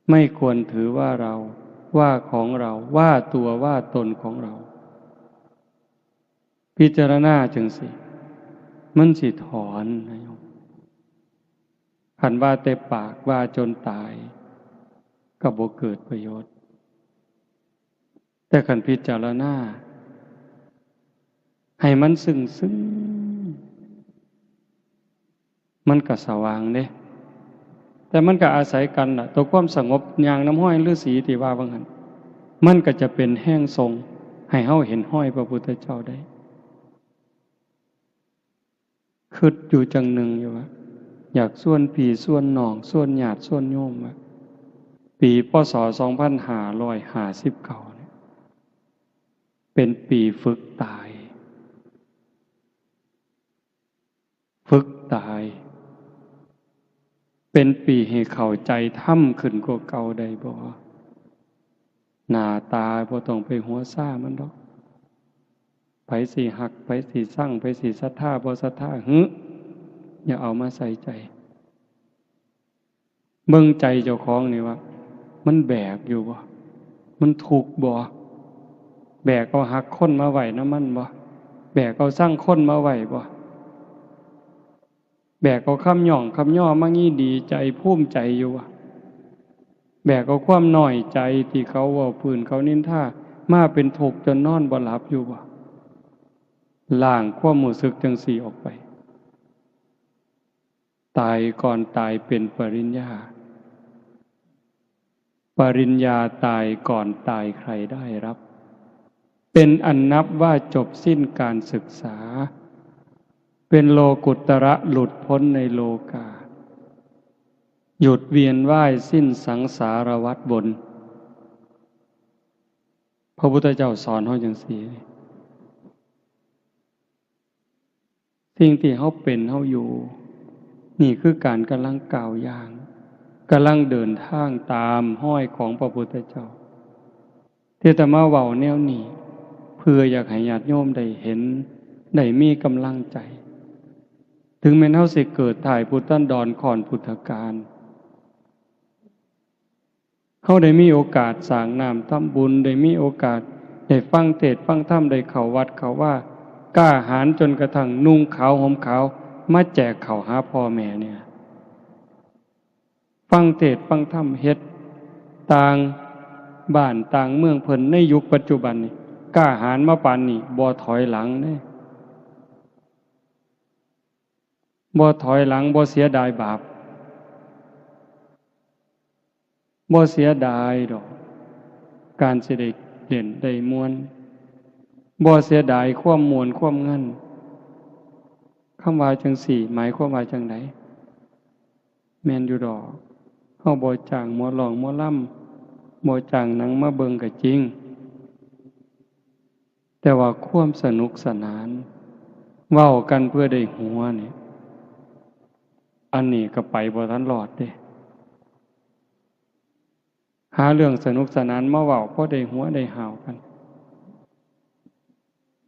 ไม่ควรถือว่าเรา ว่าของเราว่าตัวว่าตนของเราพิจารณาจังสิมันสิถอนนะโยมคันว่าแต่ปากว่าจนตายก็บ่เกิดประโยชน์แต่คันพิจารณาให้มันซึ้งมันก็สว่างเด้แต่มันก็อาศัยกันน่ะตัวความสงบอย่างน้ำห้อยฤาษีที่ว่าว่างั้นมันก็จะเป็นแห้งทรงให้เฮาเห็นห้อยพระพุทธเจ้าได้คิดอยู่จังหนึ่งอยู่ว่าอยากส่วนพี่ส่วนน้องส่วนญาติส่วนโยมว่าปีพ.ศ. 2559เนี่ยเป็นปีฝึกตายเป็นปีให้เข้าใจธรรมขึ้นกว่าเก่าได้บ่หน้าตาบ่ต้องไปหัวซ่ามันดอกไผสิหักไผสิสั่งไผสิศรัทธาบ่ศรัทธาอย่าเอามาใส่ใจเบิ่งใจเจ้าของนี่ว่ามันแบกอยู่บ่มันทุกข์บ่แบกเอาหักคนมาไว้นำมันบ่แบกเอาสร้างคนมาไว้บ่แบกเอาคำหย่องคำย่อมางี้ดีใจภูมิใจอยู่บ่แบกเอาความน้อยใจที่เขาเว้าพื้นเขานินทามาเป็นทุกข์จนนอนบ่หลับอยู่บ่ล้างความรู้สึกจังสี่ออกไปตายก่อนตายเป็นปริญญาตายก่อนตายใครได้รับเป็นอันนับว่าจบสิ้นการศึกษาเป็นโลกุตระหลุดพ้นในโลกาหยุดเวียนว่ายสิ้นสังสารวัฏบนพระพุทธเจ้าสอนเฮาจังซี่สิ่งที่เฮาเป็นเฮาอยู่นี่คือการกำลังก้าวย่างกำลังเดินทางตามห้อยของพระพุทธเจ้าที่จะมาเว้าแนวนี้เพื่ออยากให้ญาติโยมได้เห็นได้มีกำลังใจถึงแม้เฮาสิเกิดถ่ายพุทธันดรก่อนพุทธกาลเฮาได้มีโอกาสสร้างน้ำทำบุญได้มีโอกาสได้ฟังเทศน์ฟังธรรมได้เข้าวัดเข้าว่ากล้าหาญจนกระทั่งนุ่งขาวห่มขาวมาแจกข้าวหาพ่อแม่เนี่ยฟังเทศน์ฟังธรรมเฮ็ดต่างบ้านต่างเมืองเพิ่นในยุคปัจจุบันนี่กล้าหาญมาปานนี้บ่ถอยหลังเด้บ่ถอยหลังบ่เสียดายบาปบ่เสียดายดอกการสิได้เด่นได้มวลบ่เสียดายความมวลความเงินคำว่าจังสี่หมายความว่าจังไดแม่นอยู่ดอกเฮาบ่จ้างหมอร้องหมอลำบ่จ้างหนังมาเบิ่งก็จริงแต่ว่าความสนุกสนานเว้ากันเพื่อได้หัวนี่อันนี้ก็ไปบ่ทันรอดเด้หาเรื่องสนุกสนานมาเว้าพอได้หัวได้หาวกัน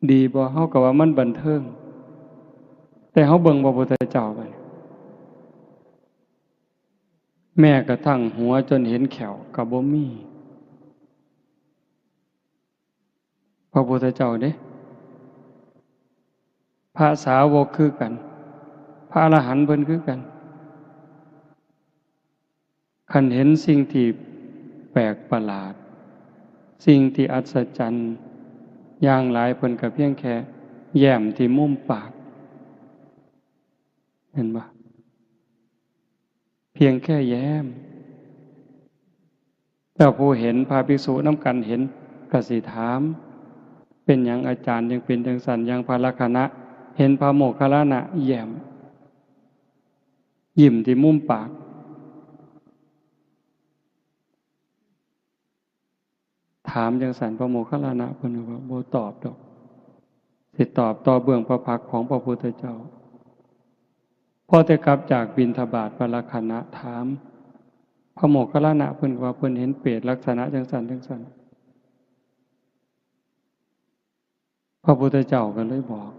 ดีบ่เฮาก็ว่ามันบันเทิงแต่เฮาเบิ่งพระพุทธเจ้าไปแม้กระทั่งหัวจนเห็นแขวก็บ่มีพระพุทธเจ้าเด้พระสาวกคือกันพระอรหันต์เพิ่นคือกันคันเห็นสิ่งที่แปลกประหลาดสิ่งที่อัศจรรย์อย่างหลายเพิ่นก็เพียงแค่แย้มที่มุมปากเห็นบ่เพียงแค่แย้มแต่ผู้เห็นพระภิกษุนำกันเห็นก็สิถามเป็นหยังอาจารย์ยังเป็นจังซั่นอย่างพระลักขณะเห็นพระโมคคัลลานะแย้มยิ้มที่มุมปากถามจังซั่นพระโมคคัลลานะเพิ่นว่าบ่ตอบดอกสิตอบต่อเบื้องพระพักตร์ของพระพุทธเจ้าพอแต่กลับจากบิณฑบาตพระลักขณะถามพระโมคคัลลานะเพิ่นว่าเพิ่นเห็นเปรตลักษณะจังซั่นจังซั่นพระพุทธเจ้าก็เลยบอก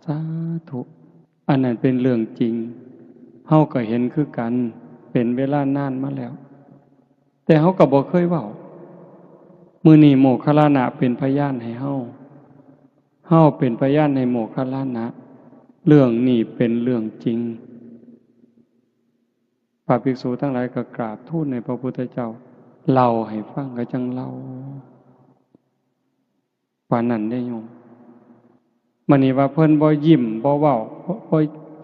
สาธุอันนั้นเป็นเรื่องจริงเฮาก็เห็นคือกันเป็นเวลานานมาแล้วแต่เฮาก็บ่เคยเว้า มื้อนี้โมคคัลลานะเป็นพยานให้เฮาเฮาเป็นพยานในโมคคัลลานะเรื่องนี้เป็นเรื่องจริงพระภิกษุทั้งหลายก็กราบทูลในพระพุทธเจ้าเล่าให้ฟังก็จังเล่าว่านั้นได้โยมมื้อนี้ว่าเพิ่นบ่ยิ้มบ่เว้าบ่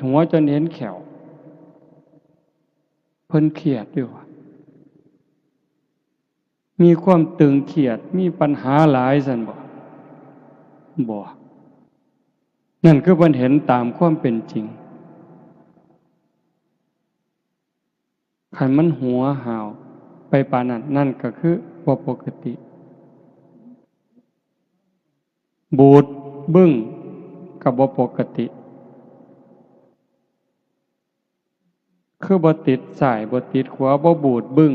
หัวจนเห็นแขวเพิ่นเครียดอยู่มีความตึงเครียดมีปัญหาหลายซั่นบ่นั่นคือเพิ่นเห็นตามความเป็นจริงคันมันหัวหาวไปปานนั้นนั่นก็คือบ่ปกติบูดบึ้งก็บ่ปกติคือบ่ติดสายบ่ติดขวาบ่บูดบึ้ง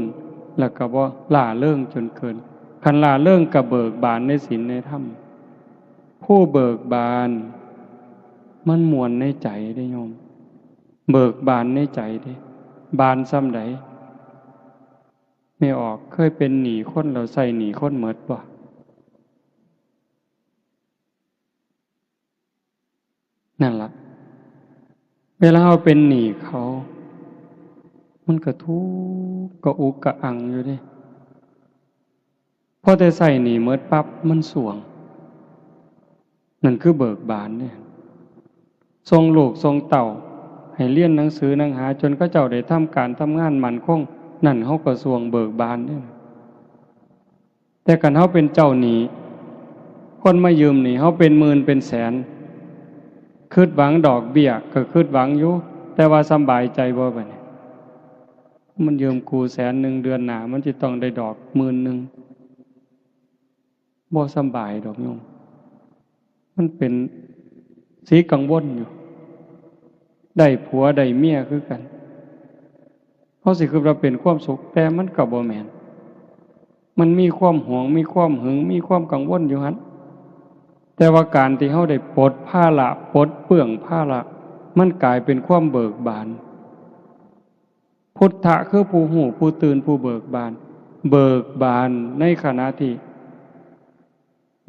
แล้วก็บ่ล่าเริงจนเกินคันล่าเริงก็เบิกบานในศีลในธรรมผู้เบิกบานมันม่วนในใจได้โยมเบิกบานในใจเด้บานส่ำใดไม่ออกเคยเป็นหนี้คนแล้วใส่หนี้คนหมดบ่นั่นล่ะเวลาเราเป็นหนี้เขามันก็ทุกข์ก็อุกกะอังอยู่เด้พอแต่ใส่หนี้หมดปั๊บมันสวงนั่นคือเบิกบานเนี่ยทรงลูกทรงเต่าให้เรียนหนังสือหนังหาจนเขาเจ้าได้ทำการทำงานมั่นคงนั่นเฮาก็สวงเบิกบานเนี่ยแต่คันเฮาเป็นเจ้าหนี้คนมายืมหนี้เฮาเป็นหมื่นเป็นแสนคิดหวังดอกเบี้ยก็คิดหวังอยู่แต่ว่าสำบายใจบ่บัดนี้มันยืมกู100,000เดือนหน้ามันสิต้องได้ดอก10,000บ่สำบายดอกโยมมันเป็นสีกังวลอยู่ได้ผัวได้เมียคือกันเฮาสิคิดว่าเป็นความสุขแต่มันก็บ่แม่นมันมีความหวงมีความหึงมีความกังวลอยู่หั่นแต่ว่าการที่เฮาได้ปลดภาระปลดเปลื้องภาระมันกลายเป็นความเบิกบานพุทธะคือผู้หูผู้ตื่นผู้เบิกบานเบิกบานในขณะที่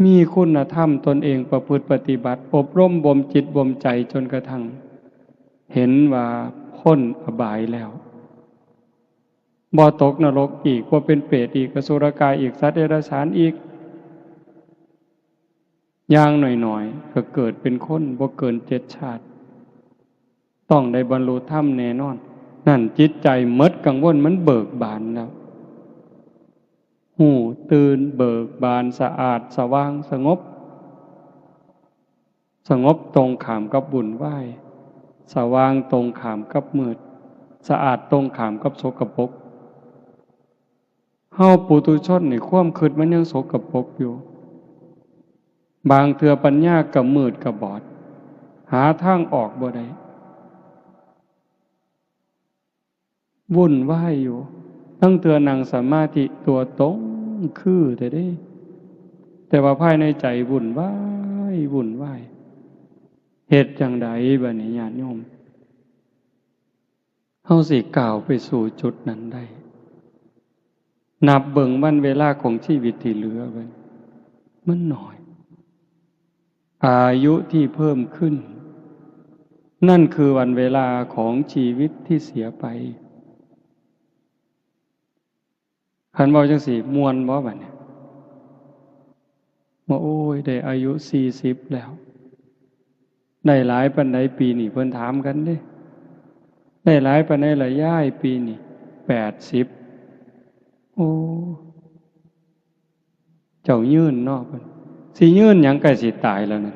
มีคุณธรรมตนเองประพฤติปฏิบัติอบรมบ่มจิตบ่มใจจนกระทั่งเห็นว่าพ้นอบายแล้วบ่ตกนรกอีกบ่เป็นเปรตอีกอสุรกายอีกสัตว์เดรัจฉานอีกอย่างหน่อยๆก็เกิดเป็นคนบ่เกิน7 ชาติต้องได้บรรลุธรรมแน่นอนนั่นจิตใจหมดกังวลมันเบิกบานแล้วหูตื่นเบิกบานสะอาดสว่างสงบตรงข้ามกับวุ่นวายสว่างตรงข้ามกับมืดสะอาดตรงข้ามกับสกปรกเฮาปุถุชนนี่ความคิดมันยังสกปรกอยู่บางเทื่อปัญญาก็มืดก็บอดหาทางออกบ่ได้วุ่นวายอยู่ตั้งเทื่อนั่งสมาธิตัวตรงคือแต่ว่าภายในใจวุ่นวายเหตุจังใดบัดนี้ญาติโยมเฮาสิก้าวไปสู่จุดนั้นได้นับเบิ่งวันเวลาของชีวิตที่เหลือไว้มันน้อยอายุที่เพิ่มขึ้นนั่นคือวันเวลาของชีวิตที่เสียไปคันเว้าจังซี่ม่วนบ่บัดนี้ว่าโอ้ยได้อายุ40แล้วได้หลายปานใดปีนี้เพิ่นถามกันเด้ได้หลายปานใดล่ะยายปีนี้80โอ้เจ้ายืนเนาะเพิ่นสิยืนหยังใกล้สิตายแล้วนั่น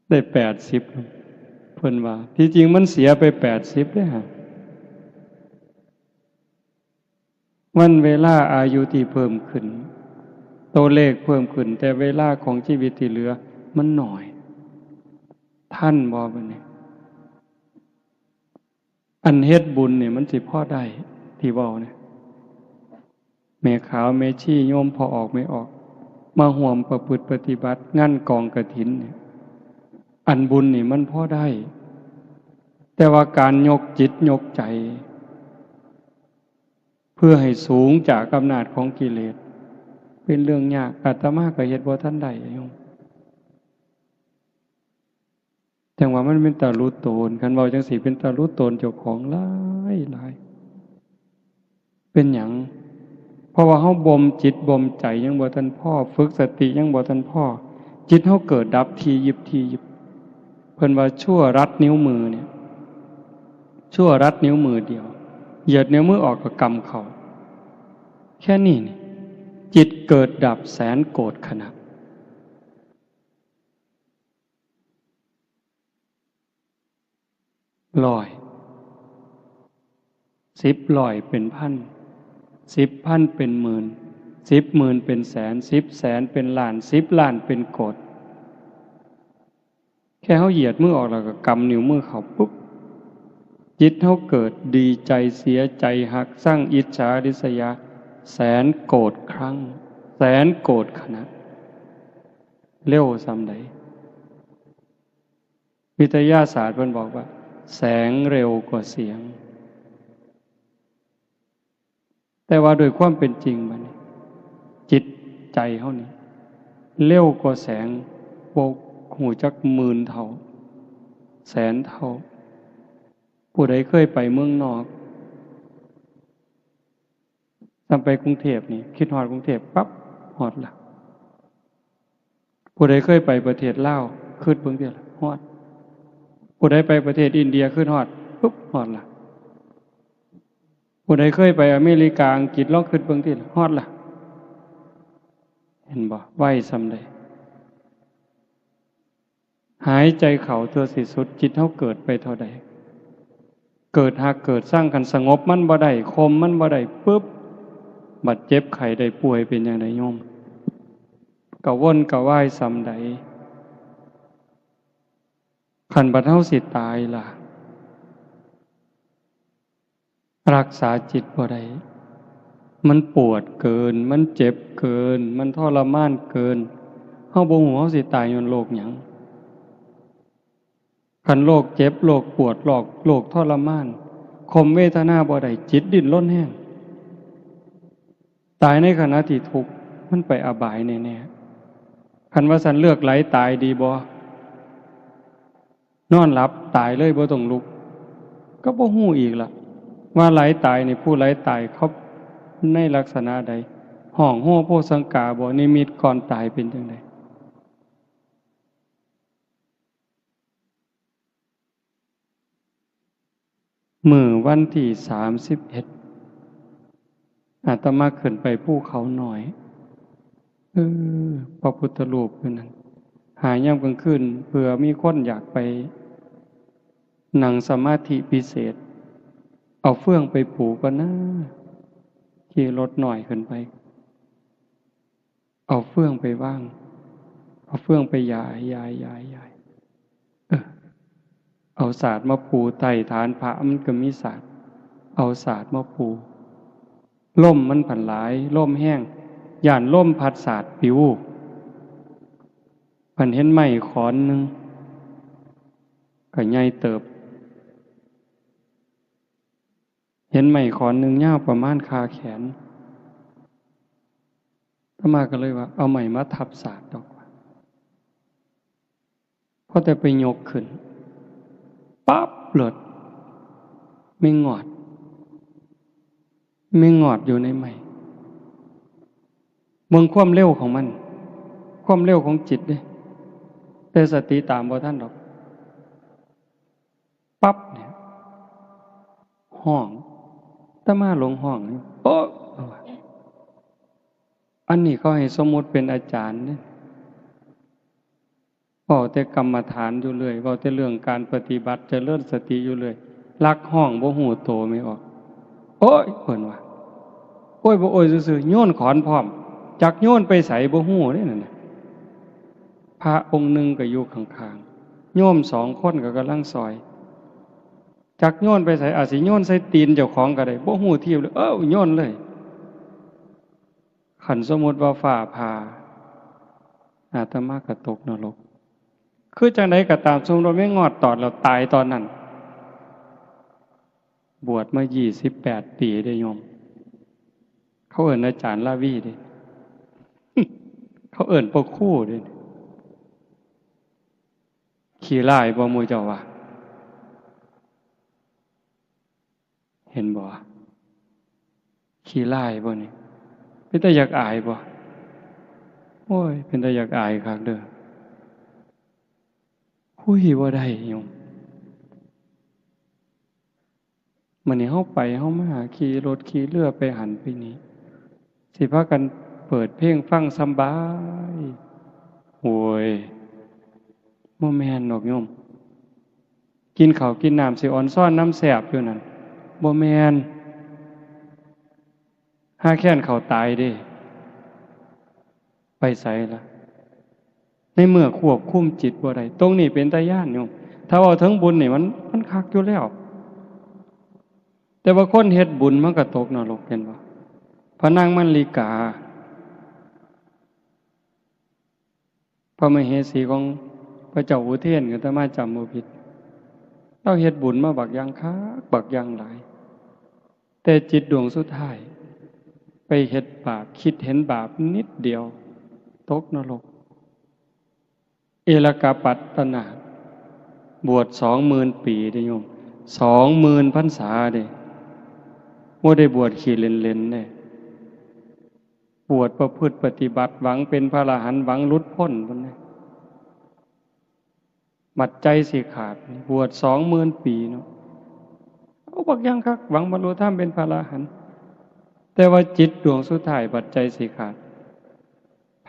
ได้80เพิ่นว่าที่จริงมันเสียไป80เด้อฮะวันเวลาอายุที่เพิ่มขึ้นตัวเลขเพิ่มขึ้นแต่เวลาของชีวิตที่เหลือมันน้อยท่านบ่บัดนี้อันเฮ็ดบุญนี่มันสิพอได้ที่เว้าเนี่ยแม่ขาวแม่ชีโยมพอออกไม่ออกมาร่วมประพฤติปฏิบัติงานกองกฐินเนี่ยอันบุญนี่มันพอได้แต่ว่าการยกจิตยกใจ เพื่อให้สูงจากอำนาจของกิเลสเป็นเรื่องยากอาตมาก็เฮ็ดบ่ทันได้โยมจังว่ามันเป็นตารู้ตนคันเว้าจังซี่เป็นตารู้ตนเจ้าของหลายหลายเป็นหยังเพราะว่าเฮาบ่มจิตบ่มใจยังบ่ทันพอฝึกสติยังบ่ทันพอจิตเฮาเกิดดับทียิบทียิบเพิ่นว่าชั่วรัดนิ้วมือเนี่ยชั่วรัดนิ้วมือเดียวเหยียดนิ้วมือออกก็กำเข้าแค่นี้นี่จิตเกิดดับแสนโกรธขณะร้อย10,000เป็นพัน10,000เป็นหมื่น10,000เป็นแสน10,000,000เป็นล้าน10,000,000เป็นโกรธแค่เขาเหยียดมือออกแล้วก็กำนิ้วมือเขาปุ๊บจิตเขาเกิดดีใจเสียใจหักสร้างอิจฉาริษยาแสนโกรธครั้งแสนโกรธขณะเร็วส่ำใดวิทยาศาสตร์เพิ่นบอกว่าแสงเร็วกว่าเสียงแต่ว่าโดยความเป็นจริงมันจิตใจเขานี่เร็วกว่าแสงโบกหูจักหมื่นเท่าแสนเท่าผู้ใดเคยไปเมืองนอกตามไปกรุงเทพนี่คิดฮอดกรุงเทพปั๊บฮอดละผู้ใดเคยไปประเทศลาวคิดเบิ่งเด้อล่ะฮอดผู้ใดไปประเทศอินเดียคิดฮอดปุ๊บฮอดละผู้ใดเคยไปอเมริกาอังกฤษลองคิดเบิ่งติฮอดละเห็นบ่ไวส่ำใดหายใจเข้าตัวสิสุดจิตเฮาเกิดไปเท่าใดเกิดหากเกิดสร้างกันสงบมันบ่ได้คมมันบ่ได้ปึ๊บบัดเจ็บไข้ได้ป่วยเป็นจังไดโยมกะวนกะวายส่ำใดคันบัดเฮาสิตายล่ะรักษาจิตบ่ได้มันปวดเกินมันเจ็บเกินมันทรมานเกินเฮาบ่ฮู้เฮาสิตายย้อนโรคหยังคันโรคเจ็บโรคปวดโรคทรมานข่มเวทนาบ่ได้จิตดิ้นรนแรงตายในขณะที่ทุกข์มันไปอบายแน่ๆคันว่าสันเลือกไหลตายดีบ่นอนหลับตายเลยบ่ต้องลุกก็บ่ฮู้อีกล่ะว่าไหลตายนี่ผู้ไหลตายเขาในลักษณะใดห้องโหโพสังกาบ่นิมิตก่อนตายเป็นจังไดมื้อวันที่31อาตมาขึ้นไปภูเขาหน่อยพระพุทธรูปอยู่นั่นหายามกลางคืนเผื่อมีคนอยากไปนั่งสมาธิพิเศษเอาเฟื่องไปปลูกก็นะขี่รถหน่อยขึ้นไปเอาเฟื่องไปว่างเอาเฟื่องไปยายเอาศาสตร์มาปูไต่ฐานพระมันก็มีศาสตร์เอาศาสตร์มาปูล่มมันผันหลายล่มแห้งย่านล่มพัดศาสตร์ปิวผันเห็นไม้ขอนหนึ่งก็ใหญ่เติบเห็นไม้ขอนหนึ่งยาวประมาณคาแขนอาตมาก็เลยว่าเอาไม้มาทับศาสตร์ดอกพอแต่ไปยกขึ้นปั๊บหลดไม่งอดอยู่ในไม้เมืองความเร็วของมันความเร็วของจิตเด้แต่สติตามบ่ทันดอกปั๊บเนี่ยห้องอาตมาลงห้องโอ๊ะอันนี้เขาให้สมมุติเป็นอาจารย์เนี่ยเว้าแต่กรรมฐานอยู่เรื่อยเว้าแต่เรื่องการปฏิบัติเจริญสติอยู่เรื่อยลักห้องบ่ฮู้โตไม่ออกโอ๊ยเพิ่นว่าโอ้ยบ่โอ้ยซื่อๆโยนขอนพร้อมจักโยนไปไสบ่ฮู้เด้นั่นน่ะพระองค์หนึ่งก็อยู่ข้างๆโยม2คนก็กำลังซอยจักโยนไปไสอาจสิโยนใส่ตีนเจ้าของก็ได้บ่ฮู้ทีเลยโยนเลยคันสมมุติว่าฟ้าผ่าอาตมาก็ตกนรกคือจังไดก็ตามสมมุติว่าไม่งอดตอดแล้วตายตอนนั้นบวชมา28 ปีได้โยม เขาเอิ้นอาจารย์ลาวีเด้ เขาเอิ้นพ่อครูเด้ขี้ร้ายบ่หมู่เจ้าว่าเห็นบ่ขี้ร้ายบ่นี่เป็นตาอยากอายบ่โอ้ยเป็นตาอยากอายคักเด้อคุยบ่ได้โยมมื้อนี้เฮาไปเฮามาขี่รถขี่เรือไปหันไปนี้สิพากันเปิดเพลงฟังสำบายโอ้ยบ่แม่นดอกโยมกินข้าวกินน้ำสิอ่อนซ้อนน้ำแซ่บอยู่นั่นบ่แม่นหาแค้นเขาตายเด้ไปไสล่ะในเมื่อควบคุมจิตบ่ได้ตรงนี้เป็นตาย้านโยมถ้าเอาถึงบุญนี่มันคักอยู่แล้วแต่ว่าคนเฮ็ดบุญมันก็ตกนรกเห็นบ่พระนางมัลลิกาพระมเหสีของพระเจ้าอุเทนก็อาตมาจำบ่ผิดเราเฮ็ดบุญมาบักอย่างคักบักอย่างหลายแต่จิตดวงสุดท้ายไปเฮ็ดบาปคิดเห็นบาปนิดเดียวตกนรกเอลกาปัตตนาบวช20,000 ปีเด้โยม20,000 พรรษาเด้บ่ได้บวชขี้เล่นๆเด้บวชประพฤติปฏิบัติหวังเป็นพระอรหันต์หวังหลุดพ้นพุ่นน่ะบัดใจสิขาดบวช20,000 ปีเนาะเอาบักอย่างคักหวังบรรลุธรรมเป็นพระอรหันต์แต่ว่าจิตดวงสุดท้ายบัดใจสิขาด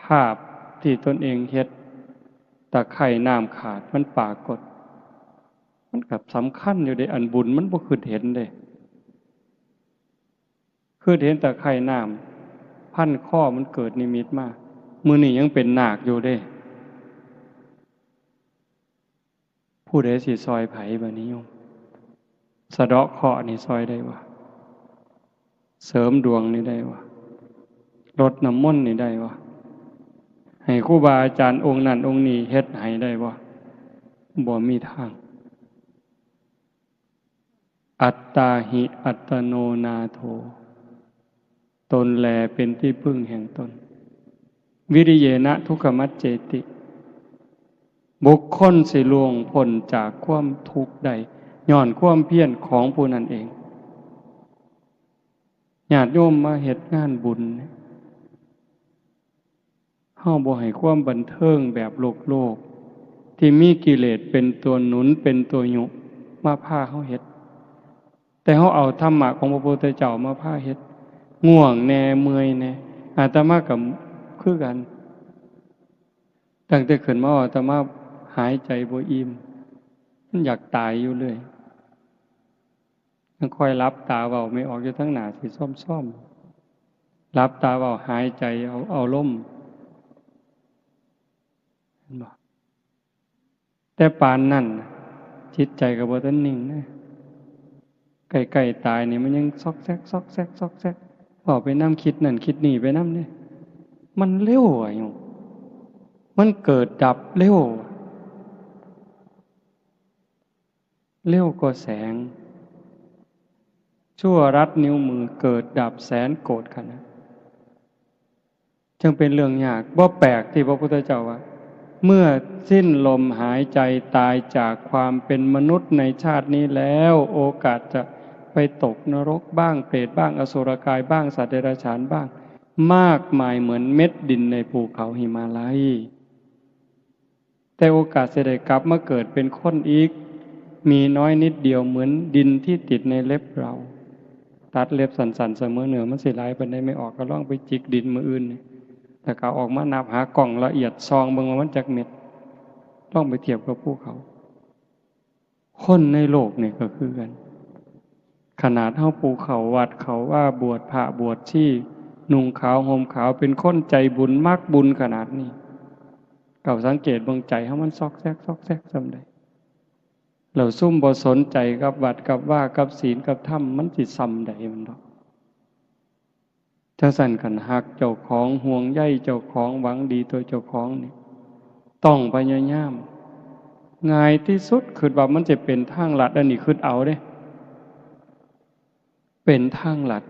ภาพที่ตนเองเฮ็ดตะไคร่น้ำขาดมันปรากฏมันกับสำคัญอยู่ในอันบุญมันบ่คือเห็นเด้คือเห็นตะไคร่น้ำพันข้อมันเกิดนิมิตมามื้อนี้ยังเป็นนาคอยู่เด้ผู้ใดสิซอยไผบัดนี้โยมสะเดาะเคราะห์นี่ซอยได้บ่เสริมดวงนี่ได้บ่รดน้ำมนต์นี่ได้บ่ให้ครูบาอาจารย์องค์นั้นองค์นี้เฮ็ดให้ได้บ่มีทางอัตตาหิอัตโนนาโถตนแลเป็นที่พึ่งแห่งตนวิริเยนะทุกขมัจเจติบุคคลสิล่วงพ้นจากความทุกข์ได้ย้อนความเพียรของผู้นั้นเองญาติโยมมาเฮ็ดงานบุญเฮาบ่ให้ความบันเทิงแบบโลกที่มีกิเลสเป็นตัวหนุนเป็นตัวยุมาพาเฮาเฮ็ดแต่เฮาเอาธรรมะของพระพุทธเจ้ามาพาเฮ็ดง่วงแน่เมื่อยแน่อาตมาก็คือกันตั้งแต่ขึ้นมาอาตมาหายใจบ่อิ่มมันอยากตายอยู่เลยมันค่อยรับตาเว้าไม่ออกอยู่ทั้งหน้าสิซ่อมๆรับตาเว้าหายใจเอาลมเห็นบ่แต่ปานนั้นจิตใจก็บ่ทันนิ่งนะใกล้ๆตายนี่มันยังซอกแซกซอกแซกซอกแซกออกไปนำคิดนั่นคิดนี่ไปนำเด้มันเร็วอ่ะโยมมันเกิดดับเร็วกว่าแสงชั่วรัดนิ้วมือเกิดดับแสนโกรธขนาดจึงเป็นเรื่องยากบ่แปลกที่พระพุทธเจ้าว่าเมื่อสิ้นลมหายใจตายจากความเป็นมนุษย์ในชาตินี้แล้วโอกาสจะไปตกนรกบ้างเปรตบ้างอสุรกายบ้างสัตว์เดรัจฉานบ้างมากมายเหมือนเม็ดดินในภูเขาหิมาลัยแต่โอกาสจะได้กลับมาเกิดเป็นคนอีกมีน้อยนิดเดียวเหมือนดินที่ติดในเล็บเราตัดเล็บสันๆเสมอเหนือมันสิหลายปานใดไม่ออกก็ลองไปจิกดินมื้ออื่นแต่ก็ออกมานับหากล่องละเอียดซองเบิ่งว่ามันจักเม็ดต้องไปเทียบกับภูเขาคนในโลกนี่ก็คือกันขนาดเฮาปูเขาวัดเขาว่าบวชพระบวชชีนุ่งขาวห่มขาวเป็นคนใจบุญมักบุญขนาดนี้เก่าสังเกตเบิ่งใจเฮามันซอกแซกส่ำใดเราซุ่มบ่สนใจกับวัดกับว่ากับศีลกับธรรมมันสิส่ำใดมันดอกจังซั่นคันฮักเจ้าของห่วงใยเจ้าของหวังดีตัวเจ้าของนี่ต้องพยายามง่ายที่สุดคือว่ามันจะเป็นทางลัดอันนี้คือเอาเด้เป็นทางลัด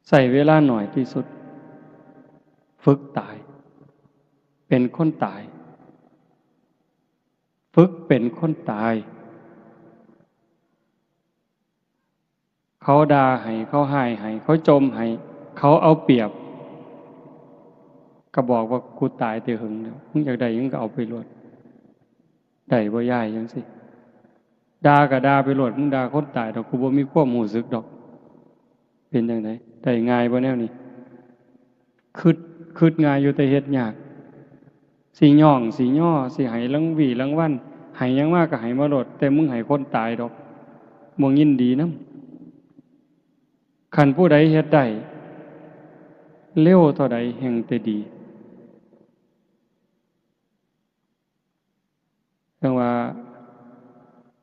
ใส่เวลาหน่อยที่สุดฝึกตายเป็นคนตายฝึกเป็นคนตายเขาด่าให้เขาให้ให้เขาจมให้เขาเอาเปรียบก็บอกว่ากูตายแต่หึงแล้วมึงอยากได้ยังก็เอาไปรวดได้บ่ย่ายจังสิด่าก็ด่าไปรวดมึงด่าคนตายดอกกูบ่มีความรู้สึกดอกเป็นจังไดได้ง่ายบ่แนวนี้คิดง่ายอยู่แต่เฮ็ดยากสิย่องสิย่อสิให้รางวีรางวัลให้หยังมากก็ให้มาโลดแต่มึงให้คนตายดอกบ่ยินดีนำคันผู้ใดเฮ็ดได้เร็วเท่าใดแห่งแต่ดีจังว่า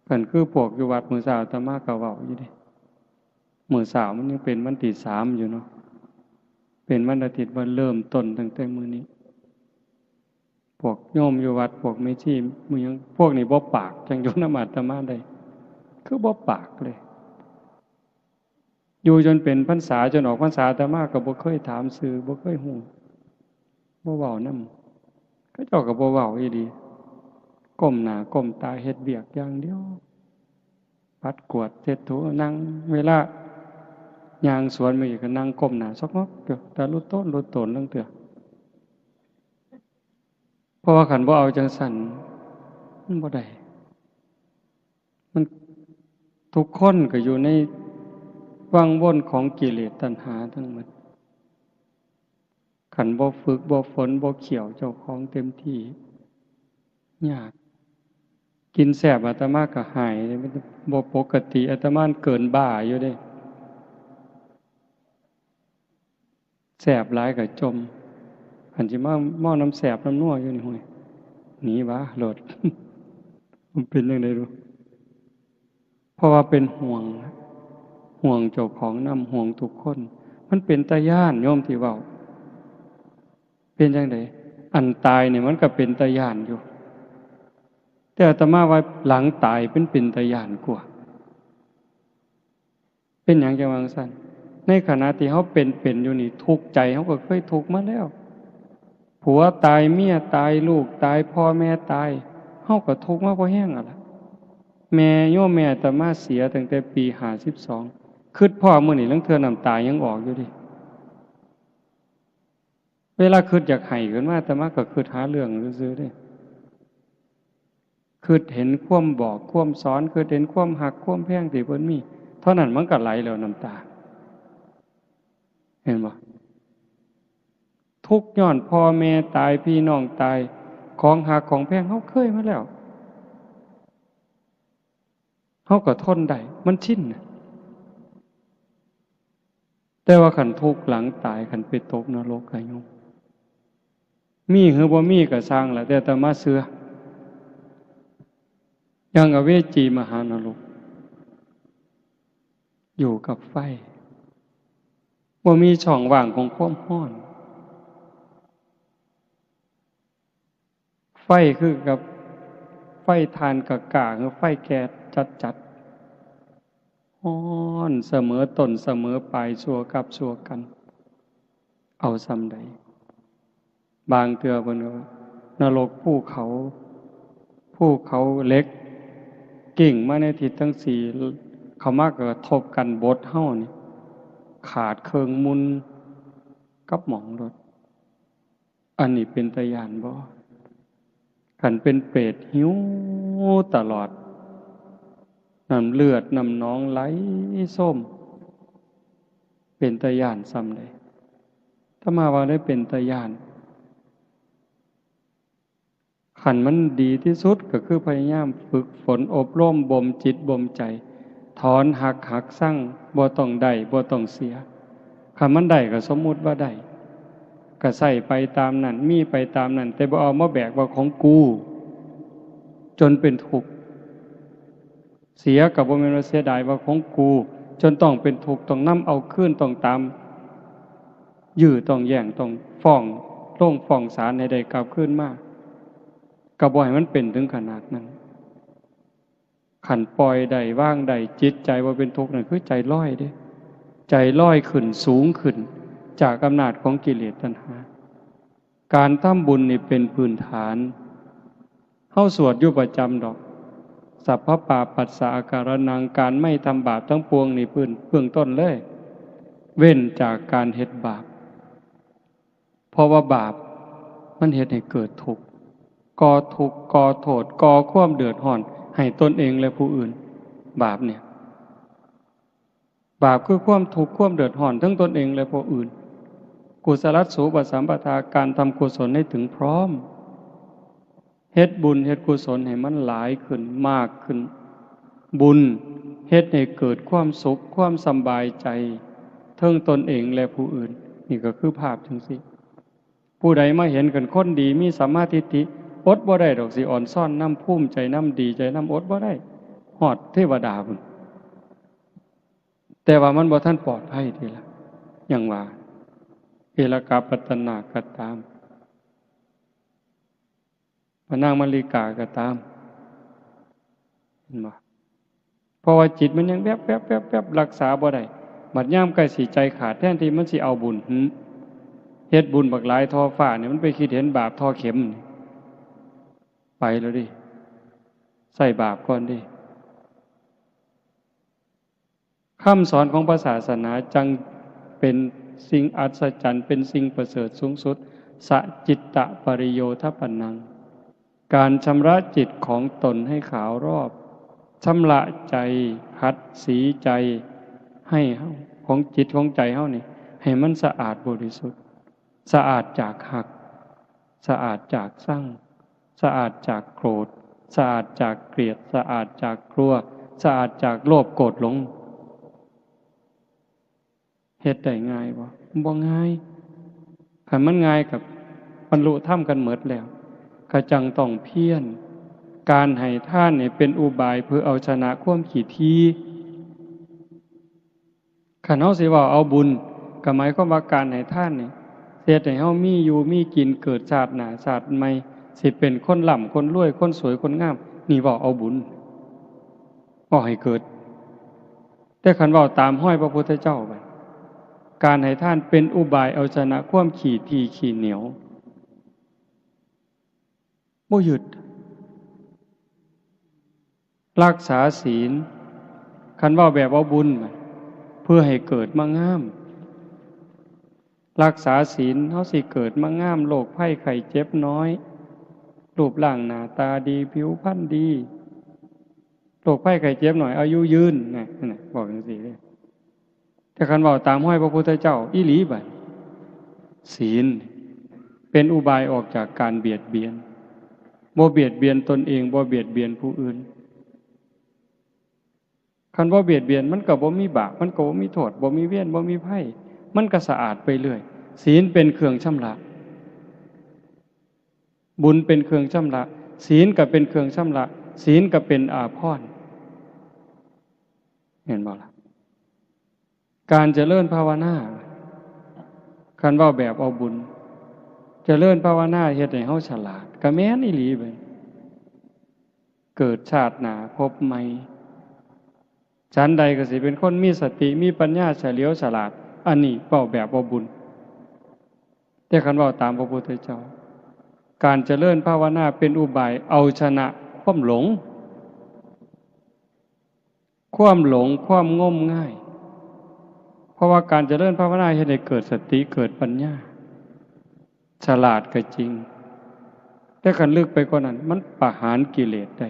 เพิ่นคือพวกอยู่วัดมื้อเช้าอาตมาก็เว้าอยู่เด้มื้อเช้ามันยังเป็นวันที่3อยู่เนาะเป็นวันอาทิตย์วันเริ่มต้นตั้งแต่มื้อนี้พวกโยมอยู่วัดพวกแม่ชีมื้อยังพวกนี้บ่ปากจังอยู่นำอาตมาได้คือบ่ปากเลยอยู่จนเป็นพรรษาจนออกพรรษาอาตมาก็บ่เคยถามชื่อบ่เคยฮู้บ่เว้านำเขาเจ้าก็บ่เว้าอีหลีก้มหน้าก้มตาเฮ็ดเวียกอย่างเดียวปัดกวาดเช็ดถูนั่งเวลาย่างสวนมาอีกก็นั่งก้มหน้าซอกงอกเดี๋ยวแต่ลุต้นลุตนลังเถื่อเพราะว่าขันบ่เอาจังสั่นมันบ่ได้มันทุกคนก็อยู่ในวังวนของกิเลสตัณหาทั้งหมดขันบ่ฝึกบ่ฝนบ่เขี่ยวเจ้าของเต็มที่ยากกินแสบอาตมาก็หายบ่ปกติอาตมาเกินบ้าอยู่เด้แสบหลายก็จมอันสิมาหม้อน้ำแสบน้ำนัวอยู่นี่ห้วยหนีวะโลด มันเป็นจังได๋รู้เพราะว่าเป็นห่วงเจ้าของนำห่วงทุกคนมันเป็นตาย้านโยมที่เว้าเป็นจังได๋อันตายเนี่ยมันก็เป็นตาย้านอยู่แต่อาตมาว่าหลังตายเป็นตาย้านกว่าเป็นหยังจังว่าจังซั่นในขณะที่เฮาเป็นอยู่นี่ทุกข์ใจเฮาก็เคยทุกข์มาแล้วผัวตายเมียตายลูกตายพ่อแม่ตายเฮาก็ทุกข์มาบ่แห้งอ่ะล่ะแม่โยมแม่อาตมาเสียตั้งแต่ปี52คิดพ่อมื้อนี้ลังเทื่อน้ำตายังออกอยู่ดิเวลาคิดอยากให้ขึ้นมาอาตมาก็คิดหาเรื่องซื่อๆเด้คิดเห็นความบอกความสอนคิดเห็นความหักความแพงที่เพิ่นมีเท่านั้นมันก็ไหลแล้วน้ำตาเห็นบ่ทุกข์ย้อนพ่อแม่ตายพี่น้องตายของหักของแพงเฮาเคยมาแล้วเฮาก็ทนได้มันชินแต่ว่าคันทุกข์หลังตายคันไปตกนรกก็ยุ่งมีหรือบ่มีก็สร้างล่ะแต่อาตมาเชื่อยังอเวจีมหานรกอยู่กับไฟบ่มีช่องว่างของความร้อนไฟคือกับไฟทานกะกะคือไฟแก๊สจัดๆร้อนเสมอต้นเสมอปลายชั่วกับชั่วกันเอาซำใดบางเทื่อเพิ่นว่านรกภูเขาเหล็กกิ่งมาในทิศทั้งสี่เขามากระทบกันบดเฮานี่ขาดเครื่องมุนกับหมองรถอันนี้เป็นตาย้านบ่คันเป็นเปรตหิวตลอดน้ำเลือดน้ำหนองไหลส้มเป็นตาย้านซ้ำใดถ้ามาว่าได้เป็นตาย้านขันมันดีที่สุดก็คือพยายามฝึกฝนอบรมบ่มจิตบ่มใจถอนหักสั่งบ่ต้องได้บ่ต้องเสียคันมันได้ก็สมมุติว่าได้ก็ใส่ไปตามนั้นมีไปตามนั้นแต่บ่เอามาแบกว่าของกูจนเป็นทุกข์เสียก็บ่แม่นว่าเสียดายว่าของกูจนต้องเป็นทุกข์ต้องนำเอาคืนต้องตามยื้อต้องแย่งต้องฟ้องลงฟ้องศาลให้ได้กลับคืนมาก็บ่ให้มันเป็นถึงขนาดนั้นขันปล่อยได้ว่างได้จิตใจว่าเป็นทุกข์นั่นคือใจลอยเด้ ใจลอยขึ้นสูงขึ้นจากอำนาจของกิเลสตัณหาการทำบุญนี่เป็นพื้นฐานเฮาสวดอยู่ประจำดอกสัพพปาปัสสะอาการนังการไม่ทำบาปทั้งปวงนี่พื้นเบื้องต้นเลยเว้นจากการเฮ็ดบาปเพราะว่าบาปมันเฮ็ดให้เกิดทุกข์ก่อทุกข์ก่อโทษก่อความเดือดร้อนให้ตนเองและผู้อื่นบาปเนี่ยบาปคือความทุกข์ความเดือดร้อนทั้งตนเองและผู้อื่นกุศลสูปสัมปทาการทำกุศลให้ถึงพร้อมเฮ็ดบุญเฮ็ดกุศลให้มันหลายขึ้นมากขึ้นบุญเฮ็ดให้เกิดความสุขความสบายใจทั้งตนเองและผู้อื่นนี่ก็คือภาพจังซี่ผู้ใดมาเห็นกันคนดีมีสัมมาทิฏฐิอดบ่ได้ดอกสิอ่อนซ่อนน้ำภูมิใจน้ำดีใจน้ำอดบ่ได้ฮอดเทวดาพุ่นแต่ว่ามันบ่ทันปลอดภัยทีละอย่างว่าเอลกาปัตตนาก็ตามพระนางมลิกาก็ตามเห็นบ่เพราะว่าจิตมันยังแวบๆรักษาบ่ได้บัดยามใกล้สิใจขาดแทนที่มันสิเอาบุญเฮ็ดบุญบักหลายทอฟ้าเนี่ยมันไปคิดเห็นบาปทอเข็มไปแล้วดิใส่บาปก่อนดิคำสอนของพระศาสนาจังเป็นสิ่งอัศจรรย์เป็นสิ่งประเสริฐสูงสุดสัจิตตปริโยทปันนังการชำระจิตของตนให้ขาวรอบชำระใจขัดสีใจให้ของจิตของใจเฮานี่ให้มันสะอาดบริสุทธิ์สะอาดจากหักสะอาดจากสั่งสะอาดจากโกรธสะอาดจากเกลียดสะอาดจากกลัวสะอาดจากโลภโกรธหลงเฮ็ดได้ง่ายบ่ง่ายคันมันง่ายกับบรรลุธรรมกันหมดแล้วก็จังต้องเพียรการให้ทานนี่เป็นอุบายเพื่อเอาชนะความขี้ทีคันเฮาสิว่าเอาบุญก็หมายความว่าการให้ทานนี่เฮ็ดให้เฮามีอยู่มีกินเกิดชาติหน้าชาติใหม่สิเป็นคนร่ำคนรวยคนสวยคนงามนี่ว่าเอาบุญบ่ให้เกิดแต่คันว่าตามห้อยพระพุทธเจ้าไปการให้ทานเป็นอุบายเอาชนะความขี้ทีขี้เหนียวบ่หยุดรักษาศีลคันว่าแบบเอาบุญเพื่อให้เกิดมางามรักษาศีลเฮาสิเกิดมางามโรคภัยไข้เจ็บน้อยรูปร่างหน้าตาดีผิวพรรณดีโรคภัยไข้เจ็บหน่อยอายุยืนนั่นน่ะบอกจังซี่เลยแต่คันว่าตามห้อยพระพุทธเจ้าอีหลีบัดศีลเป็นอุบายออกจากการเบียดเบียนบ่เบียดเบียนตนเองบ่เบียดเบียนผู้อื่นคันบ่เบียดเบียนมันก็บ่มีบาปมันก็บ่มีโทษบ่มีเวรบ่มีภัยมันก็สะอาดไปเรื่อยศีลเป็นเครื่องชำระบุญเป็นเครื่องชำระศีลก็เป็นเครื่องชำระศีลก็เป็นอาภรณ์เห็นบ่ล่ะการเจริญภาวนาคันว่าแบบเอาบุญเจริญภาวนาเฮ็ดให้เฮาฉลาดก็แม่นอีหลีเบิดเกิดชาติหน้าพบใหม่ฉันใดก็สิเป็นคนมีสติมีปัญญาเฉลียวฉลาดอันนี้เว้าแบบเอาบุญแต่คันเว้าตามพระพุทธเจ้าการเจริญภาวนาเป็นอุบายเอาชนะความหลงความงมง่ายเพราะว่าการเจริญภาวนาเฮ็ดให้เกิดสติเกิดปัญญาฉลาดก็จริงแต่คันลึกไปกว่านั้นมันประหารกิเลสได้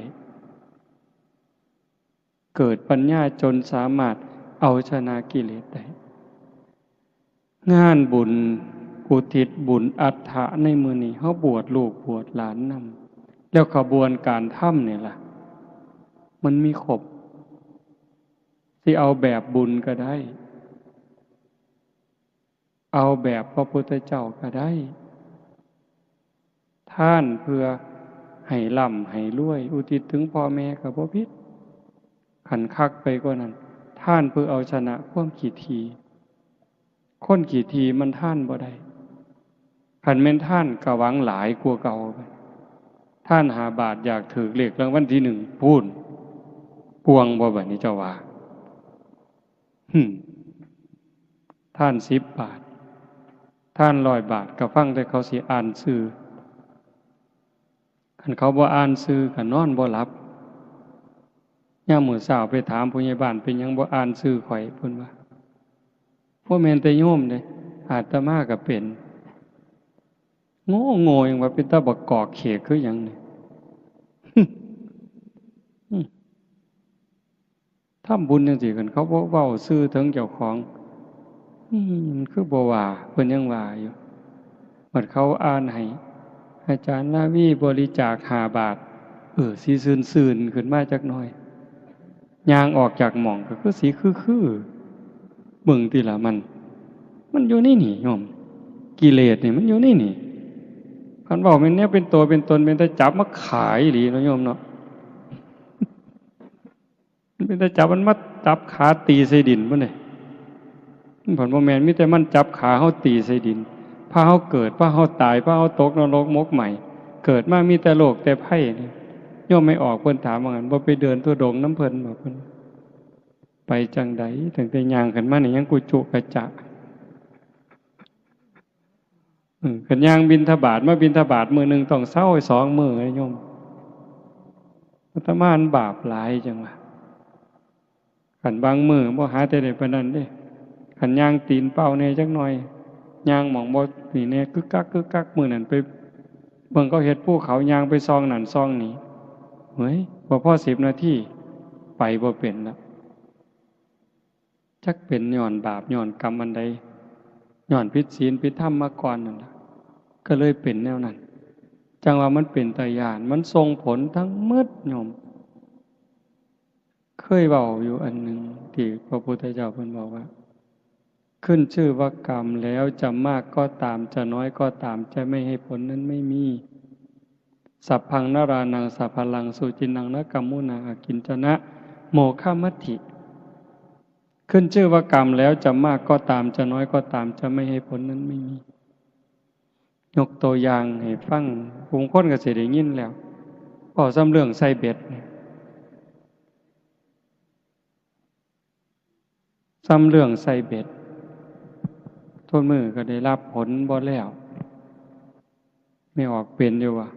เกิดปัญญาจนสามารถเอาชนะกิเลสได้งานบุญอุทิศบุญอัฏฐะในมื้อนี้เฮาบวชลูกบวชหลานนำแล้วขบวนการทำนี่ล่ะมันมีครบสิเอาแบบบุญก็ได้เอาแบบพระพุทธเจ้าก็ได้ท่านเพื่อให้ร่ำให้รวยอุทิศถึงพ่อแม่ก็บ่ผิดขันคักไปกว่านั้นท่านเพื่อเอาชนะความขี้ทีคนขี้ทีมันท่านบ่ได้ขันแม่นท่านก็หวังหลายกว่าเก่าไปท่านหาบาทอยากถือเลขรางวัลที่1พูนปวงบ่บัดนี้เจ้าว่า ท่าน10 บาทท่าน100 บาทก็ฟังแต่เขาสิอ่านชื่อคันเขาบ่อ่านชื่อก็นอนบ่หลับยามมื้อเช้าไปถามผู้ใหญ่บ้านเป็นหยังบ่อ่านชื่อข่อยเพิ่นว่าบ่แม่นแต่โยมเด้อาตมาก็เป็นโง่โง่ยังว่าเป็นตาบักกอกเขกคือหยังนี่ ทำบุญจังซี่กันเขาบ่เว้าชื่อถึงเจ้าของมันคือบ่ว่าเพิ่นยังว่าอยู่บัดเขาอ่านให้อาจารย์ลาวีบริจาค5 บาทสิซื่นๆขึ้นมาจักหน่อยย่างออกจากหม่องก็คือสิคือเบิ่งติล่ะมันอยู่ในนี่โยมกิเลสนี่มันอยู่ในนี่คันเว้าแม่นแนวเป็นตัวเป็นตนเป็นแต่จับมาขายอีหลีเนาะโยมเนาะมันเป็นแต่จับมันมาจับขาตีใส่ดินพุ่นนี่ผลบ่แม่นมีแต่มันจับขาเฮาตีใส่ดินพาเฮาเกิดพาเฮาตายพาเฮาตกนรกมกใหม่เกิดมามีแต่โลกแต่ไผ่นี่โยมไม่ออกเพิ่นถามว่างั้นบ่ไปเดินทุดงค์น้ำเพิ่นบ่เพิ่นไปจังใดตั้งแต่ย่างขึ้นมานี่ยังกุจุกระจะคันย่างบิณฑบาตมาบิณฑบาตมื้อนึงต้องเซา2 มื้อโยมอาตมาบาปหลายจังว่าคันบางมื้อบ่หาแต่ได้ปานนั้นเด้คันย่างตีนเป้าแน่จักหน่อยย่างหม่องบ่นี่แน่กึกกักมื้อนั้นไปเบิ่งเขาเฮ็ดภูเขาย่างไปซองนั่นซองนี้เฮ้ยบ่พอ10 นาทีไปบ่เป็นแล้วจักเป็นย้อนบาปย้อนกรรมอันใดย้อนผิดศีลผิดธรรมมาก่อนนั่นล่ะก็เลยเป็นแนวนั้นจังว่ามันเป็นตาย้านมันส่งผลทั้งหมดโยมเคยเว้าอยู่อันหนึ่งที่พระพุทธเจ้าเพิ่นบอกว่าขึ้นชื่อว่ากรรมแล้วจะมากก็ตามจะน้อยก็ตามจะไม่ให้ผลนั้นไม่มีสัพพังนรานังสัพพลังสุจินังนะกัมมุนาอากินจนะโมฆะมัตถิขึ้นชื่อว่ากรรมแล้วจะมากก็ตามจะน้อยก็ตามจะไม่ให้ผลนั้นไม่มียกตัวอย่างให้ฟังผู้คนก็สิได้ยินแล้วพอซ้ำเรื่องใส่เบ็ดเนี่ยซ้ำเรื่องใส่เบ็ดโทษมือก็ได้รับผลบ่แล้วไม่ออกเป็นอยู่ว่า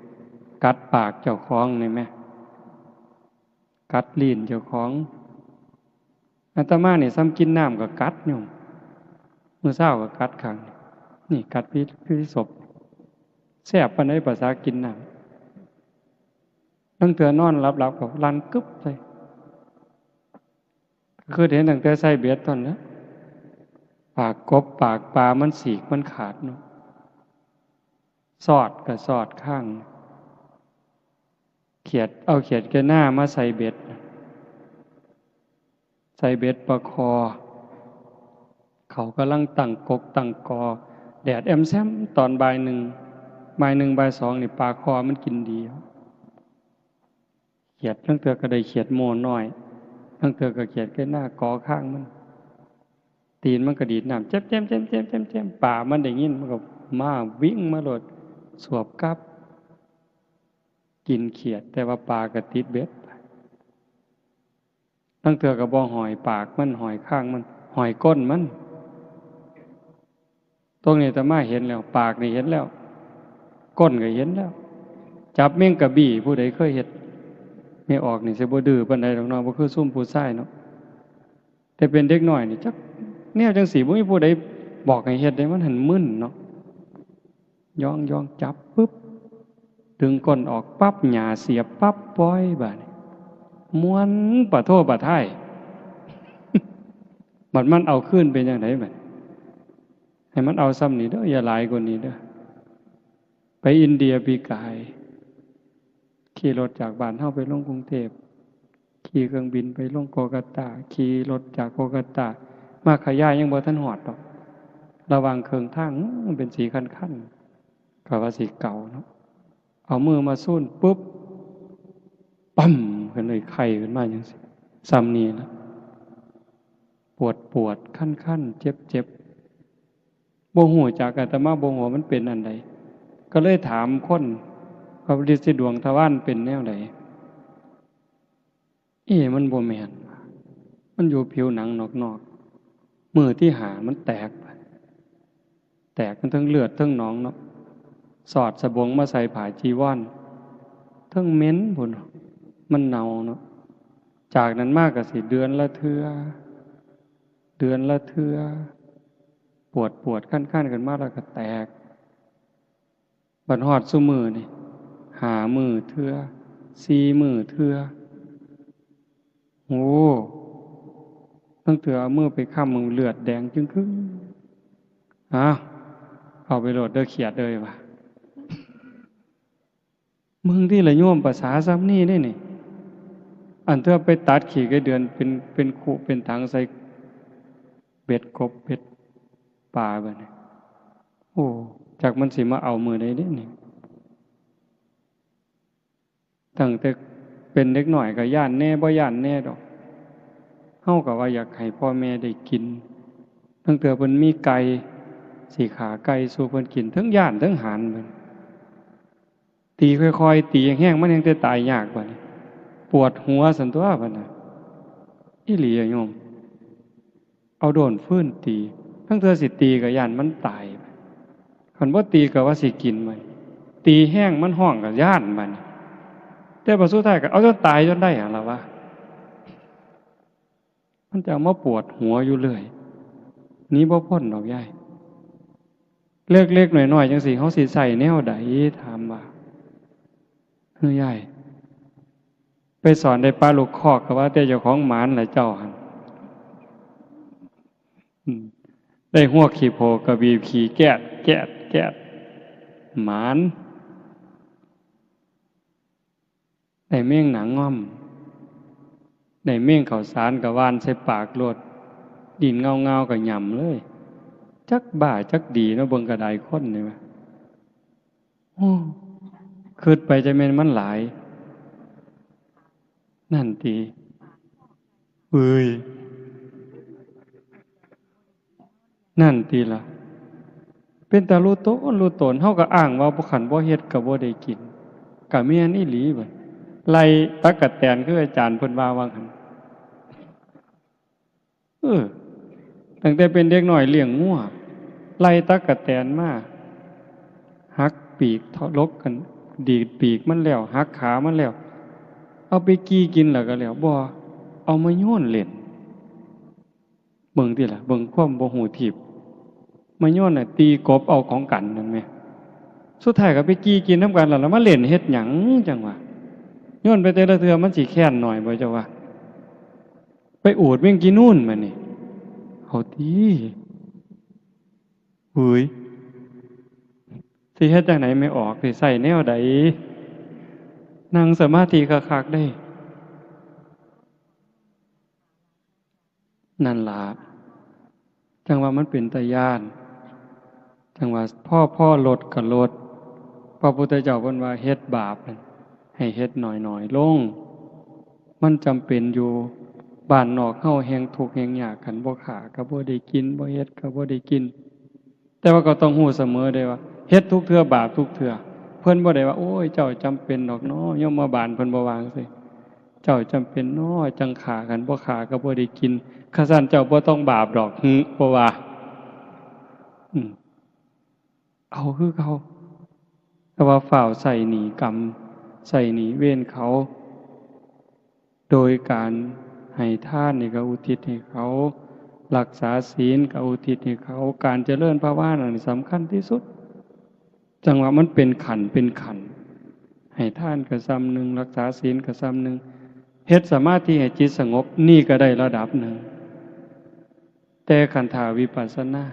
กัดปากเจ้าของนี่แม่กัดลิ้นเจ้าของอาตมาเนี่ยซ้ำกินน้ำก็กัดโยมมื้อเช้าก็กัดข้างนี่กัดพิศพแซ่บปานใดภาษากินน้ำตั้งแต่นอนหลับๆก็ลั่นกึบใส่คือเห็นตั้งแต่ใส่เบ็ดตอนนั้นปากกบปากปลามันสีกมันขาดเนาะสอดก็สอดข้างเขียดเอาเขียดแก่หน้ามาใส่เบ็ดประคอเขากำลังตั้งกกตั้งกอแดดแอมแซมตอนบ่าย 1บ่าย 2นี่ปลาคอมันกินดีเขียดตั้งเตือก็ได้เขียดโมน้อยตั้งเตือก็เขียดแก่หน้ากอข้างมันตีนมันก็ดีดน้ำแจ่มป่ามันได้ยินมันก็มาวิ่งมาโลดสวบกับกินเขียดแต่ว่าปลาก็ติดเบ็ดตั้งเตือก็บ่หอยปากมันหอยข้างมันหอยก้นมันตรงนี้อาตมาเห็นแล้วปากนี่เห็นแล้วก้นก็เห็นแล้วจับแมงกะบี่ผู้ใดเคยเฮ็ดไม่ออกนี่สิบ่ดื้อปานใดดอกเนาะบ่คือซุ่มผู้ชายเนาะแต่เป็นเด็กน้อยนี่จักแนวจังสี่บ่มีผู้ใดบอกให้เฮ็ดได้มันหันมึนเนาะย่องจับปึ๊บดึงก้นออกปั๊บหญ้าเสียบปั๊บปล่อยบาดนี้ม้วนปะโทปะท้าย บัดมันเอาคืนเป็นจังได๋บัดให้มันเอาซ้ำนี่เด้ออย่าหลายกว่านี้เด้อไปอินเดียปีกายขี่รถจากบ้านเฮาไปลงกรุงเทพขี่เครื่องบินไปลงโกกัตตาขี่รถจากโกกัตตามาขยายยังบ่ทันฮอดดอกระหว่างเครื่องทางมันเป็นสีคันๆก็ว่าสีเก่าเนาะเอามือมาซูนปุ๊บปั๊มขึ้นเลยไข้ขึ้นมาจังซี่ซ้ำนี่ล่ะปวดคันๆเจ็บบ่ฮู้จักอาตมาบ่ฮู้ว่ามันเป็นอันใดก็เลยถามคนว่าฤทธิ์ดวงทวารเป็นแนวใดมันบ่แม่นมันอยู่ผิวหนังนอก มือที่หามันแตกกันทั้งเลือดทั้งหนองเนาะสอดสบงมาใส่ผ้าจีวรทั้งเหม็นพุ่นมันเน่าเนาะจากนั้นมากก็สิเดือนละเทื่อปวดขั้นกันมากแล้วก็แตกบัดฮอดซุมือนี่หามือเทื่อ4 มือเทื่อโอ้ตั้งแต่เอามือไปค้ำมือเลือดแดงจึงครึ่งเอาไปโหลดเด้อเขียดเลยว่ะมึงที่ละโยมภาษาซ้ำนี่ได้นี่อันเธอไปตัดขี่ไก่เดือนเป็นขู่เป็นถังใส่เบ็ดกบเบ็ดปลาแบบนี้โอ้จากมันสิมาเอามือได้เด้นี่ตั้งแต่เป็นเด็กหน่อยก็ย่านแน่บ่ย่านแน่ดอกเฮาก็ว่าอยากให้พ่อแม่ได้กินตั้งแต่เพิ่นมีไก่สิขาไก่สู่เพิ่นกินทั้งย่านทั้งหานเพิ่นตีค่อยๆตีแห้งๆมันยังจะตายยากกว่านี้ปวดหัวสันตัวเพิ่นน่ะอีหลีอะโยมเอาโดนฟื้นตีทั้งเธอสิตีก็ย่านมันตายคันบ่ตีก็ว่าสิกินมันตีแห้งมันห้องก็ย่านมันแต่พอสุดท้ายก็เอาจนตายจนได้หั่นล่ะวะมันจะมาปวดหัวอยู่เรื่อยนี้บ่พ้นดอกยายเล็กๆหน่อยๆจังสิเฮาสิใส่แนวใดถามว่าเฮ้ยยายไปสอนได้ปลาลูกคอกก็ว่าแต่เจ้าของหมานแหละเจ้าหั่นได้หัวขี้โพกระบีบขี้แกะหมานได้เมี่ยงหนังง่อมได้เมี่ยงข้าวสารกับวานใส่ปากโลดดินเงาๆก็หย่ำเลยจักบ้าจักดีเนาะเบิ่งกระไดคนนี่ว่าโอ้คิดไปจะแม่นมันหลายนั่นติเอ้ยนั่นติล่ะเป็นตารู้ตนเฮาก็อ้างว่าบ่ขันบ่เฮ็ดก็บ่ได้กินก็แม่นอีหลีบัดไล่ตั๊กแตนคืออาจารย์เพิ่นว่าหั่นตั้งแต่เป็นเด็กน้อยเลี้ยงงัวไล่ตั๊กแตนมาหักปีกทะลกกันดีดปีกมันแล้วหักขามันแล้วเอาไปกี้กินแล้วก็แล้วบ่เอามาโยนเล่นเบิ่งติล่ะเบิ่งความบ่ฮู้ทิพย์มาโยนน่ะตีกบเอาของกันนั่นแหมสุดท้ายก็ไปกี้กินนำกันแล้วมาเล่นเฮ็ดหยังจังวะโยนไปแต่ละเทื่อมันสิแค้นหน่อยบ่เจ้าว่าไปอูดแม่งกินนู่นมานี่เอาติเฮ้ยสิเฮ็ดจังไหนไม่ออกสิใส่แนวใดนั่งสมาธิคักๆได้นั่นล่ะจังว่ามันเป็นตาย้านจังว่าพ่อลดก็ลดพระพุทธเจ้าเพิ่นว่าเฮ็ดบาปให้เฮ็ดน้อยๆลงมันจำเป็นอยู่บ้านนอกเฮาแฮงทุกข์แฮงยากกันบ่ขาก็บ่ได้กินบ่เฮ็ดก็บ่ได้กินแต่ว่าก็ต้องรู้เสมอได้ว่าเฮ็ดทุกเทื่อบาปทุกเทื่อเพิ่นบ่ได้ว่าโอ้ยเจ้าจำเป็นดอกเนาะยมบาลเพิ่นบ่วาจังซี่เจ้าจำเป็นเนาะจังขากันบ่ขาก็บ่ได้กินข้าซั่นเจ้าบ่ต้องบาปดอกบ่ว่าเอาคือเขาแต่ว่าฝ่าวใส่หนีกรรมใส่หนีเวรเขาโดยการให้ทานนี่ก็อุทิศให้เขารักษาศีลก็อุทิศให้เขาการเจริญภาวนานี่สำคัญที่สุดจังว่ามันเป็นขันให้ทานก็ซ้ำหนึ่งรักษาศีลก็ซ้ำหนึ่งเฮ็ดสมาธิให้จิตสงบนี่ก็ได้ระดับหนึ่งแต่ขันธาวิปัสสนา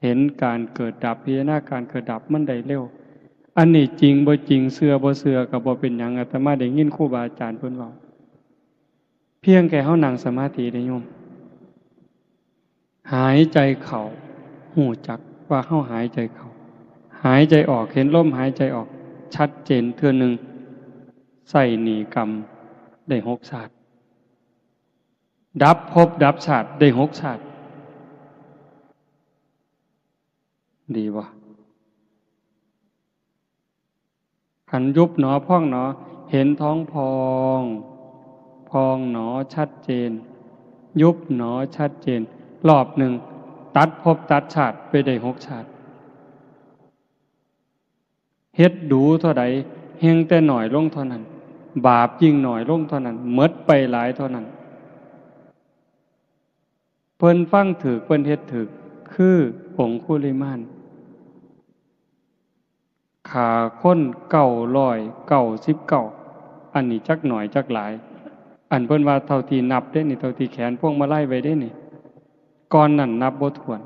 เห็นการเกิดดับพิจารณาการเกิดดับมันได้เร็วอันนี้จริงบ่จริงเชื่อบ่เชื่อก็บ่เป็นหยังอาตมาได้ยินครูบาอาจารย์เพิ่นเว้าเพียงแค่เฮานั่งสมาธิได้โยมหายใจเข้าหูจักว่าเฮาหายใจเข้าหายใจออกเห็นลมหายใจออกชัดเจนเทื่อนึงใส่หนีกรรมได้6ชาติดับภพดับชาติได้6ชาติดีบ่ขันยุบหนอพองหนอเห็นท้องพองหนอชัดเจนยุบหนอชัดเจน รอบหนึ่งตัดภพตัดชาติไปได้6 ชาติเฮ็ดดูเท่าใดเฮงแต่หน่อยลงเท่านั้นบาปยิ่งหน่อยลงเท่านั้นหมดไปหลายเท่านั้นเพิ่นฟังถูกเพิ่นเฮ็ดถูกคือองคุลิมานฆ่าคน999อันนี้จักหน่อยจักหลายอันเพิ่นว่าเท่าที่นับได้นี่เท่าที่แขนพวงมาลัยไว้ได้นี่ก่อนนั้นนับบ่ถ้วน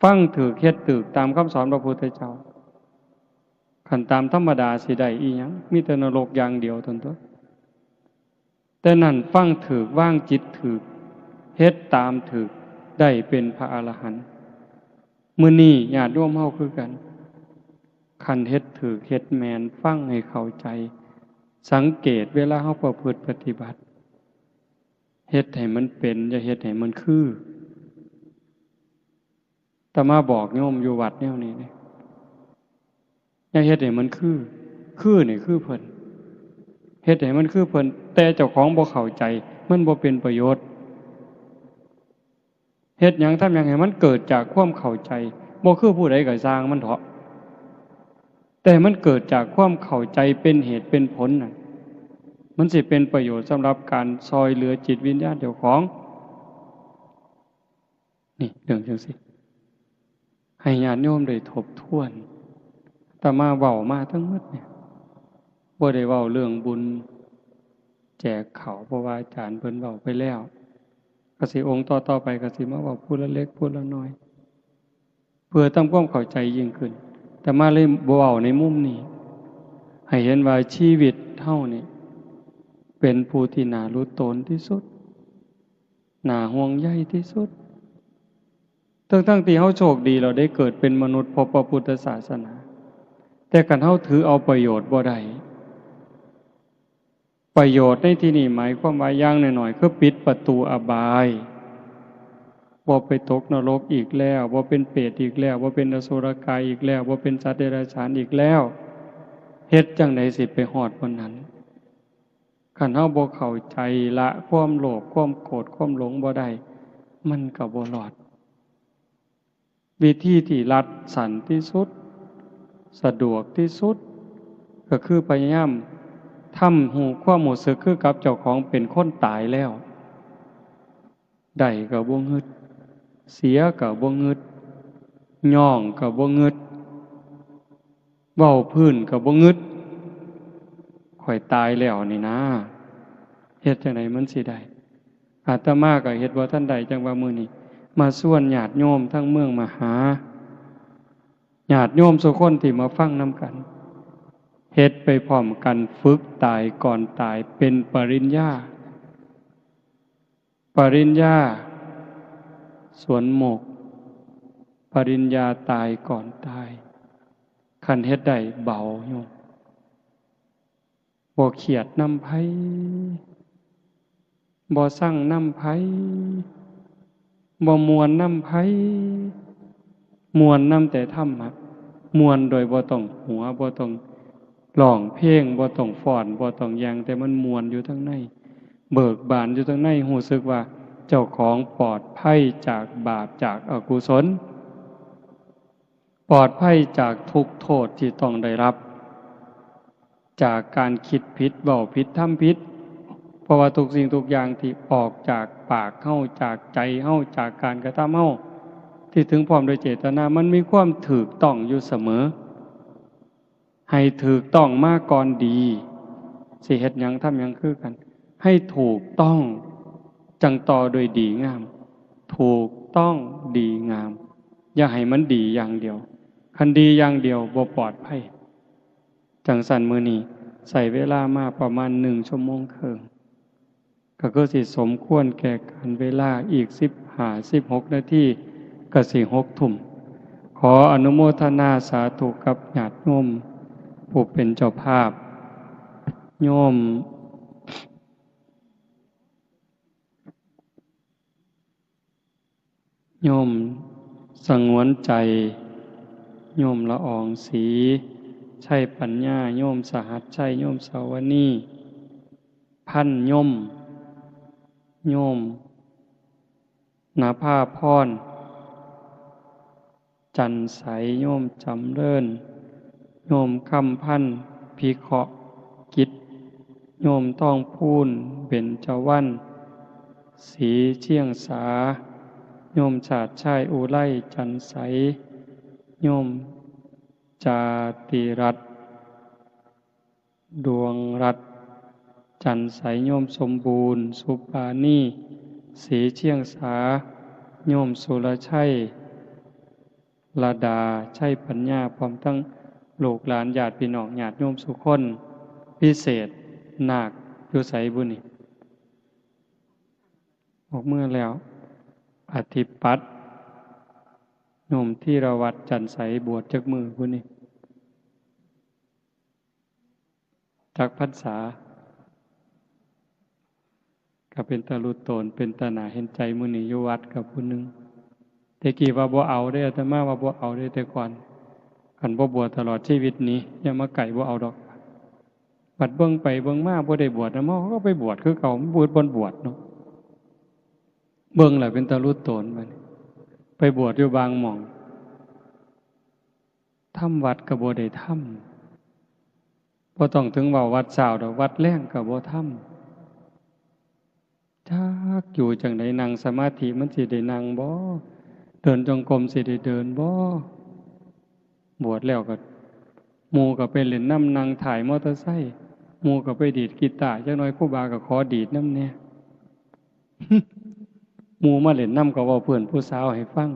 ฟังถูกเฮ็ดถูกตามคำสอนพระพุทธเจ้าคันตามธรรมดาสิได้อีหยังมีแต่นรกอย่างเดียวเท่านั้นตัวแต่นั่นฟังถูกวางจิตถูกเฮ็ดตามถูกได้เป็นพระอรหันต์มื้อนี้ญาติโยมเฮาคือกันคันเฮ็ดถูกเฮ็ดแม่นฟังให้เข้าใจสังเกตเวลาเฮาประพฤติปฏิบัติเฮ็ดให้มันเป็นอย่าเฮ็ดให้มันคืออาตมาบอกโยมอยู่วัดแนวนี้นี่อย่าเฮ็ดให้มันคือนี่คือเพิ่นเฮ็ดให้มันคือเพิ่นแต่เจ้าของบ่เข้าใจมันบ่เป็นประโยชน์เฮ็ดหยังทำหยังให้มันเกิดจากความเข้าใจบ่คือผู้ใดก็สร้างมันเถาะแต่มันเกิดจากความเข้าใจเป็นเหตุเป็นผลน่ะมันสิเป็นประโยชน์สำหรับการซอยเหลือจิตวิญญาณเจ้าของนี่เรื่องจังซี่ให้ญาติโยมได้ทบทวนแต่มาเว้ามาทั้งหมดเนี่ยบ่ได้เว้าเรื่องบุญแจกข้าวเพราะว่าอาจารย์เพิ่นเว้าไปแล้วก็สิองค์ต่อๆไปก็สิมาเว้าผู้ละเล็กผู้ละน้อยเพื่อทำความเข้าใจยิ่งขึ้นแต่มาเลยบ่เว้าในมุมนี้ให้เห็นว่าชีวิตเฮานี่เป็นผู้ที่น่ารู้ตนที่สุดน่าห่วงใยที่สุดทั้งที่เฮาโชคดีเราได้เกิดเป็นมนุษย์พบพระพุทธศาสนาแต่คันเฮาถือเอาประโยชน์บ่ได้ประโยชน์ในที่นี้หมายความว่าอย่างน้อยๆคือปิดประตูอบายบ่ไปตกนรกอีกแล้วบ่เป็นเปรตอีกแล้วบ่เป็นอสุรกายอีกแล้วบ่เป็นสัตว์เดรัจฉานอีกแล้วเฮ็ดจังได๋สิไปฮอดวันนั้นคันเฮาบ่เข้าใจละความโลภความโกรธความหลงบ่ได้มันก็บ่รอดวิธีที่รัดสั้นที่สุดสะดวกที่สุดก็คือพยายามทำหูความรู้สึกคือกับเจ้าของเป็นคนตายแล้วได้ก็บ่งึดเสียก็บ่งึดย่องก็บ่งึดเว้าพื้นก็บ่งึดข่อยตายแล้วนี่นะเฮ็ดจังไดมันสิได้อาตมาก็เฮ็ดบ่ทันได้จังว่ามื้อนี้มาส่วนญาติโยมทั้งเมืองมาหาญาติโยมทุกคนที่มาฟังนำกันเฮ็ดไปพร้อมกันฝึกตายก่อนตายเป็นปริญญาสวนหมกปริญญาตายก่อนตายคันเฮ็ดได้เบาโยมบ่เครียดนำไผบ่สั่งนำไผบ่ม่วนนำไผม่วนนำแต่ธรรมะม่วนโดยบ่ต้องหัวบ่ต้องร้องเพลงบ่ต้องฟ้อนบ่ต้องหยังแต่มันม่วนอยู่ทั้งในเบิกบานอยู่ทั้งในรู้สึกว่าเจ้าของปลอดภัยจากบาปจากอกุศลปลอดภัยจากทุกข์โทษที่ต้องได้รับจากการคิดผิดเว้าผิดทำผิดเพราะว่าทุกสิ่งทุกอย่างที่ออกจากปากเฮาจากใจเฮาจากการกระทำเฮาที่ถึงพร้อมโดยเจตนามันมีความถูกต้องอยู่เสมอให้ถูกต้องมาก่อนดีสิเฮ็ดหยังทำหยังคือกันให้ถูกต้องจังต่อโดยดีงามถูกต้องดีงามอย่าให้มันดีอย่างเดียวคันดีอย่างเดียวบ่ปลอดภัยจังสั่นมื้อนี้ใช้เวลามาประมาณ1 ชั่วโมงครึ่งก็คือสิสมควรแก่การเวลาอีก15-16 นาทีก็สิ6 ทุ่มขออนุโมทนาสาธุกับญาติโยมผู้เป็นเจ้าภาพโยมสงวนใจโยมละอองศรีใช่ปัญญาโยมสหัสชัยโยมสาวนีพันโยม ณภาพรจันใสโยมจำเริญโยมคำพันธ์พิเคราะห์กิจโยมต้องพูนเบญจวรรณสีเชียงสาโยมชาติชายอุไลจันใสโยมจาติรัตน์ดวงรัตน์จันใสโยมสมบูรณ์สุปานีสีเชียงสาโยมสุรชัยลาดาชัยปัญญาพร้อมทั้งลูกหลานญาติพี่น้องญาติโยมสุคนพิเศษนาคอยู่ไสบุนี่ออกเมื่อแล้วอธิปัตย์โยมที่ระวัดจันใสบวชจักมือบุนี่จักพรรษาก็เป็นตาลุโตนเป็นตาหนาเห็นใจมื้อนี้อยู่วัดกับผู้หนึงแต่กี้ว่าบ่เอาได้อาตมาว่าบ่เอาได้แต่ก่อนคันบ่บวชตลอดชีวิตนี้อย่ามาไก่บ่เอาดอกบัดเบิ่งไปเบิ่งมาบ่ได้บวชนะมาเขาก็ไปบวชคือเก่าบวชบ่บวชเนาะเบิ่งแล้วเป็นตาลุโตนบัดนี้ไปบวชอยู่บางหม่องทำวัดก็บ่ได้ทำบ่ต้องถึงว่าวัดเช้าดอกวัดแลงก็บ่ทำจักอยู่จังไดนั่งสมาธิมันสิได้นั่งบ่เดินจงกรมสิได้เดินบ่บวชแล้วก็หมู่ก็ไปเล่นน้ำนั่งถ่ายมอเตอร์ไซค์หมู่ก็ไปดีดกีตาร์จักหน่อยครูบาก็ขอดีดนำแหน่ หมู่มาเล่นน้ำก็เว้าเพื่อนผู้สาวให้ฟัง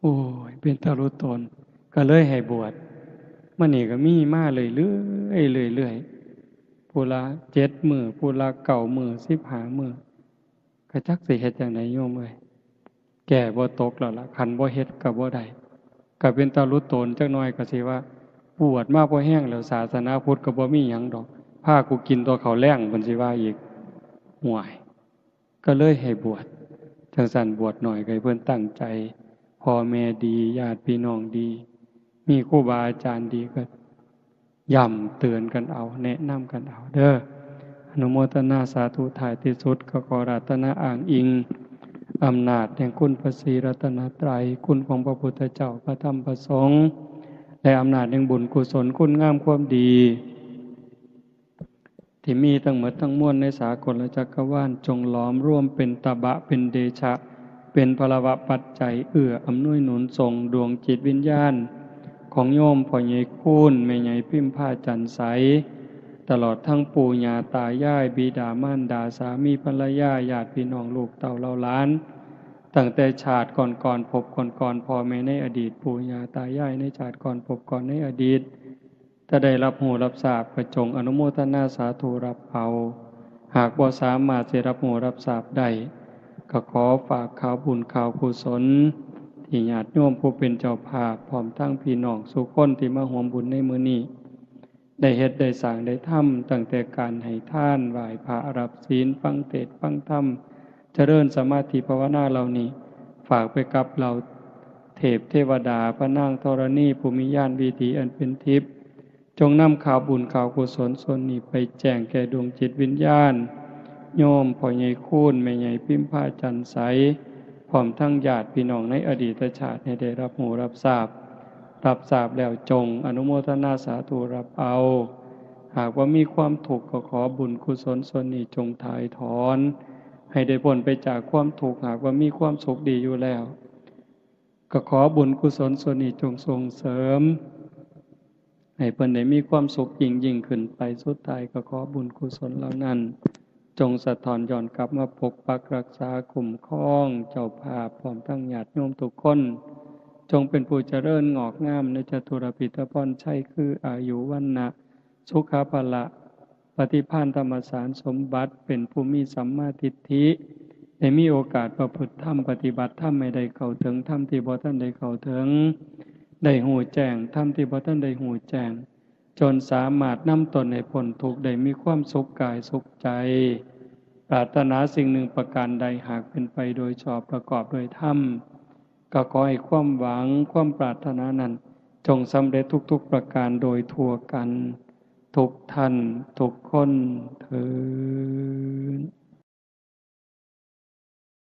โอ้ยเป็นตารุตนก็เลยให้บวชมื้อนี้ก็มีมาเรื่อยๆผู้ละ7มื้อผู้ละ9มื้อ15มื้อก็จักสิเฮ็ดจังไดโยมเอ้ยแก่บ่ตกแล้วล่ะคันบ่เฮ็ดก็บ่ได้ก็เป็นตารุตนจักหน่อยก็สิว่าบวชมาบ่แห้งแล้วศาสนาพุทธก็บ่มีหยังดอกพากูกินตัวข้าวแล้งเพิ่นสิว่าอีกห่วยก็เลยให้บวชจังซั่นบวชหน่อยก็ให้เพิ่นตั้งใจพ่อแม่ดีญาติพี่น้องดีมีครูบาอาจารย์ดีก็ย้ำเตือนกันเอาแนะนำกันเอาเด้ออนุโมทนาสาธุถ่ายที่สุดก็ขอรัตนาอ้างอิงอำนาจแห่งคุณพระศรีรัตนตรัยคุณของพระพุทธเจ้าพระธรรมพระสงฆ์และอำนาจแห่งบุญกุศลคุณงามความดีที่มีทั้งหมดทั้งมวลในสากลจักรวาลจงหลอมร่วมเป็นตบะเป็นเดชะเป็นพลวะปัจจัยเอื้ออำนวยหนุนส่งดวงจิตวิญญาณของโยมพ่อใหญ่คูณแม่ใหญ่พิมพาจันใสตลอดทั้งปู่ย่าตายายบิดามารดาสามีภรรยาญาติพี่น้องลูกเต่าเหล่าหลานตั้งแต่ชาติก่อนพบก่อนพ่อแม่ในอดีตปู่ย่าตายายในชาติก่อนพบก่อนในอดีตถ้าได้รับหูรับทราบก็จงอนุโมทนาสาธุรับเอาหากบ่สามารถจะรับหูรับทราบได้ก็ขอฝากข่าวบุญข่าวกุศลที่ญาติโยมผู้เป็นเจ้าภาพพร้อมทั้งพี่น้องสุคนที่มาร่วมบุญในมื้อนี้ได้เฮ็ดได้สร้างได้ทำตั้งแต่การให้ทานไหว้พระรับศีลฟังเทศน์ฟังธรรมเจริญสมาธิภาวนาเหล่านี้ฝากไปกับเราเทพเทวดาพระนางธรณีภูมิญาณวิถีอันเป็นทิพย์จงนำข่าวบุญข่าวกุศลส่วนนี้ไปแจ้งแก่ดวงจิตวิญญาณโยมพ่อใหญ่คูณแม่ใหญ่พิมพาจันใสพร้อมทั้งญาติพี่น้องในอดีตชาติให้ได้รับหูรับทราบแล้วจงอนุโมทนาสาธุรับเอาหากว่ามีความทุกข์ก็ขอบุญกุศลส่วนนี้จงถ่ายถอนให้ได้พ้นไปจากความทุกข์หากว่ามีความสุขดีอยู่แล้วก็ขอบุญกุศลส่วนนี้จงส่งเสริมให้เพิ่นได้มีความสุขยิ่งขึ้นไปสุดท้ายก็ขอบุญกุศลเหล่านั้นจงสะท้อนย้อนกลับมาปกปักรักษาคุ้มครองเจ้าภาพพร้อมทั้งญาติโยมทุกคนจงเป็นผู้เจริญงอกงามในจตุรพิธพรชัยคืออายุวันนะสุขภละปฏิภาณธรรมสารสมบัติเป็นผู้มีสัมมาทิฏฐิได้มีโอกาสประพฤติธรรมปฏิบัติธรรมไม่ได้เข้าถึงธรรมที่บ่ทันได้เข้าถึงได้หูแจ้งธรรมที่บ่ทันได้หูแจ้งจนสามารถนำตนให้พ้นทุกข์ได้มีความสุขกายสุขใจปรารถนาสิ่งหนึ่งประการใดหากเป็นไปโดยชอบประกอบโดยธรรมก็ขอให้ความหวังความปรารถนานั้นจงสำเร็จทุกๆประการโดยทั่วกันทุกท่านทุกคนเทอญ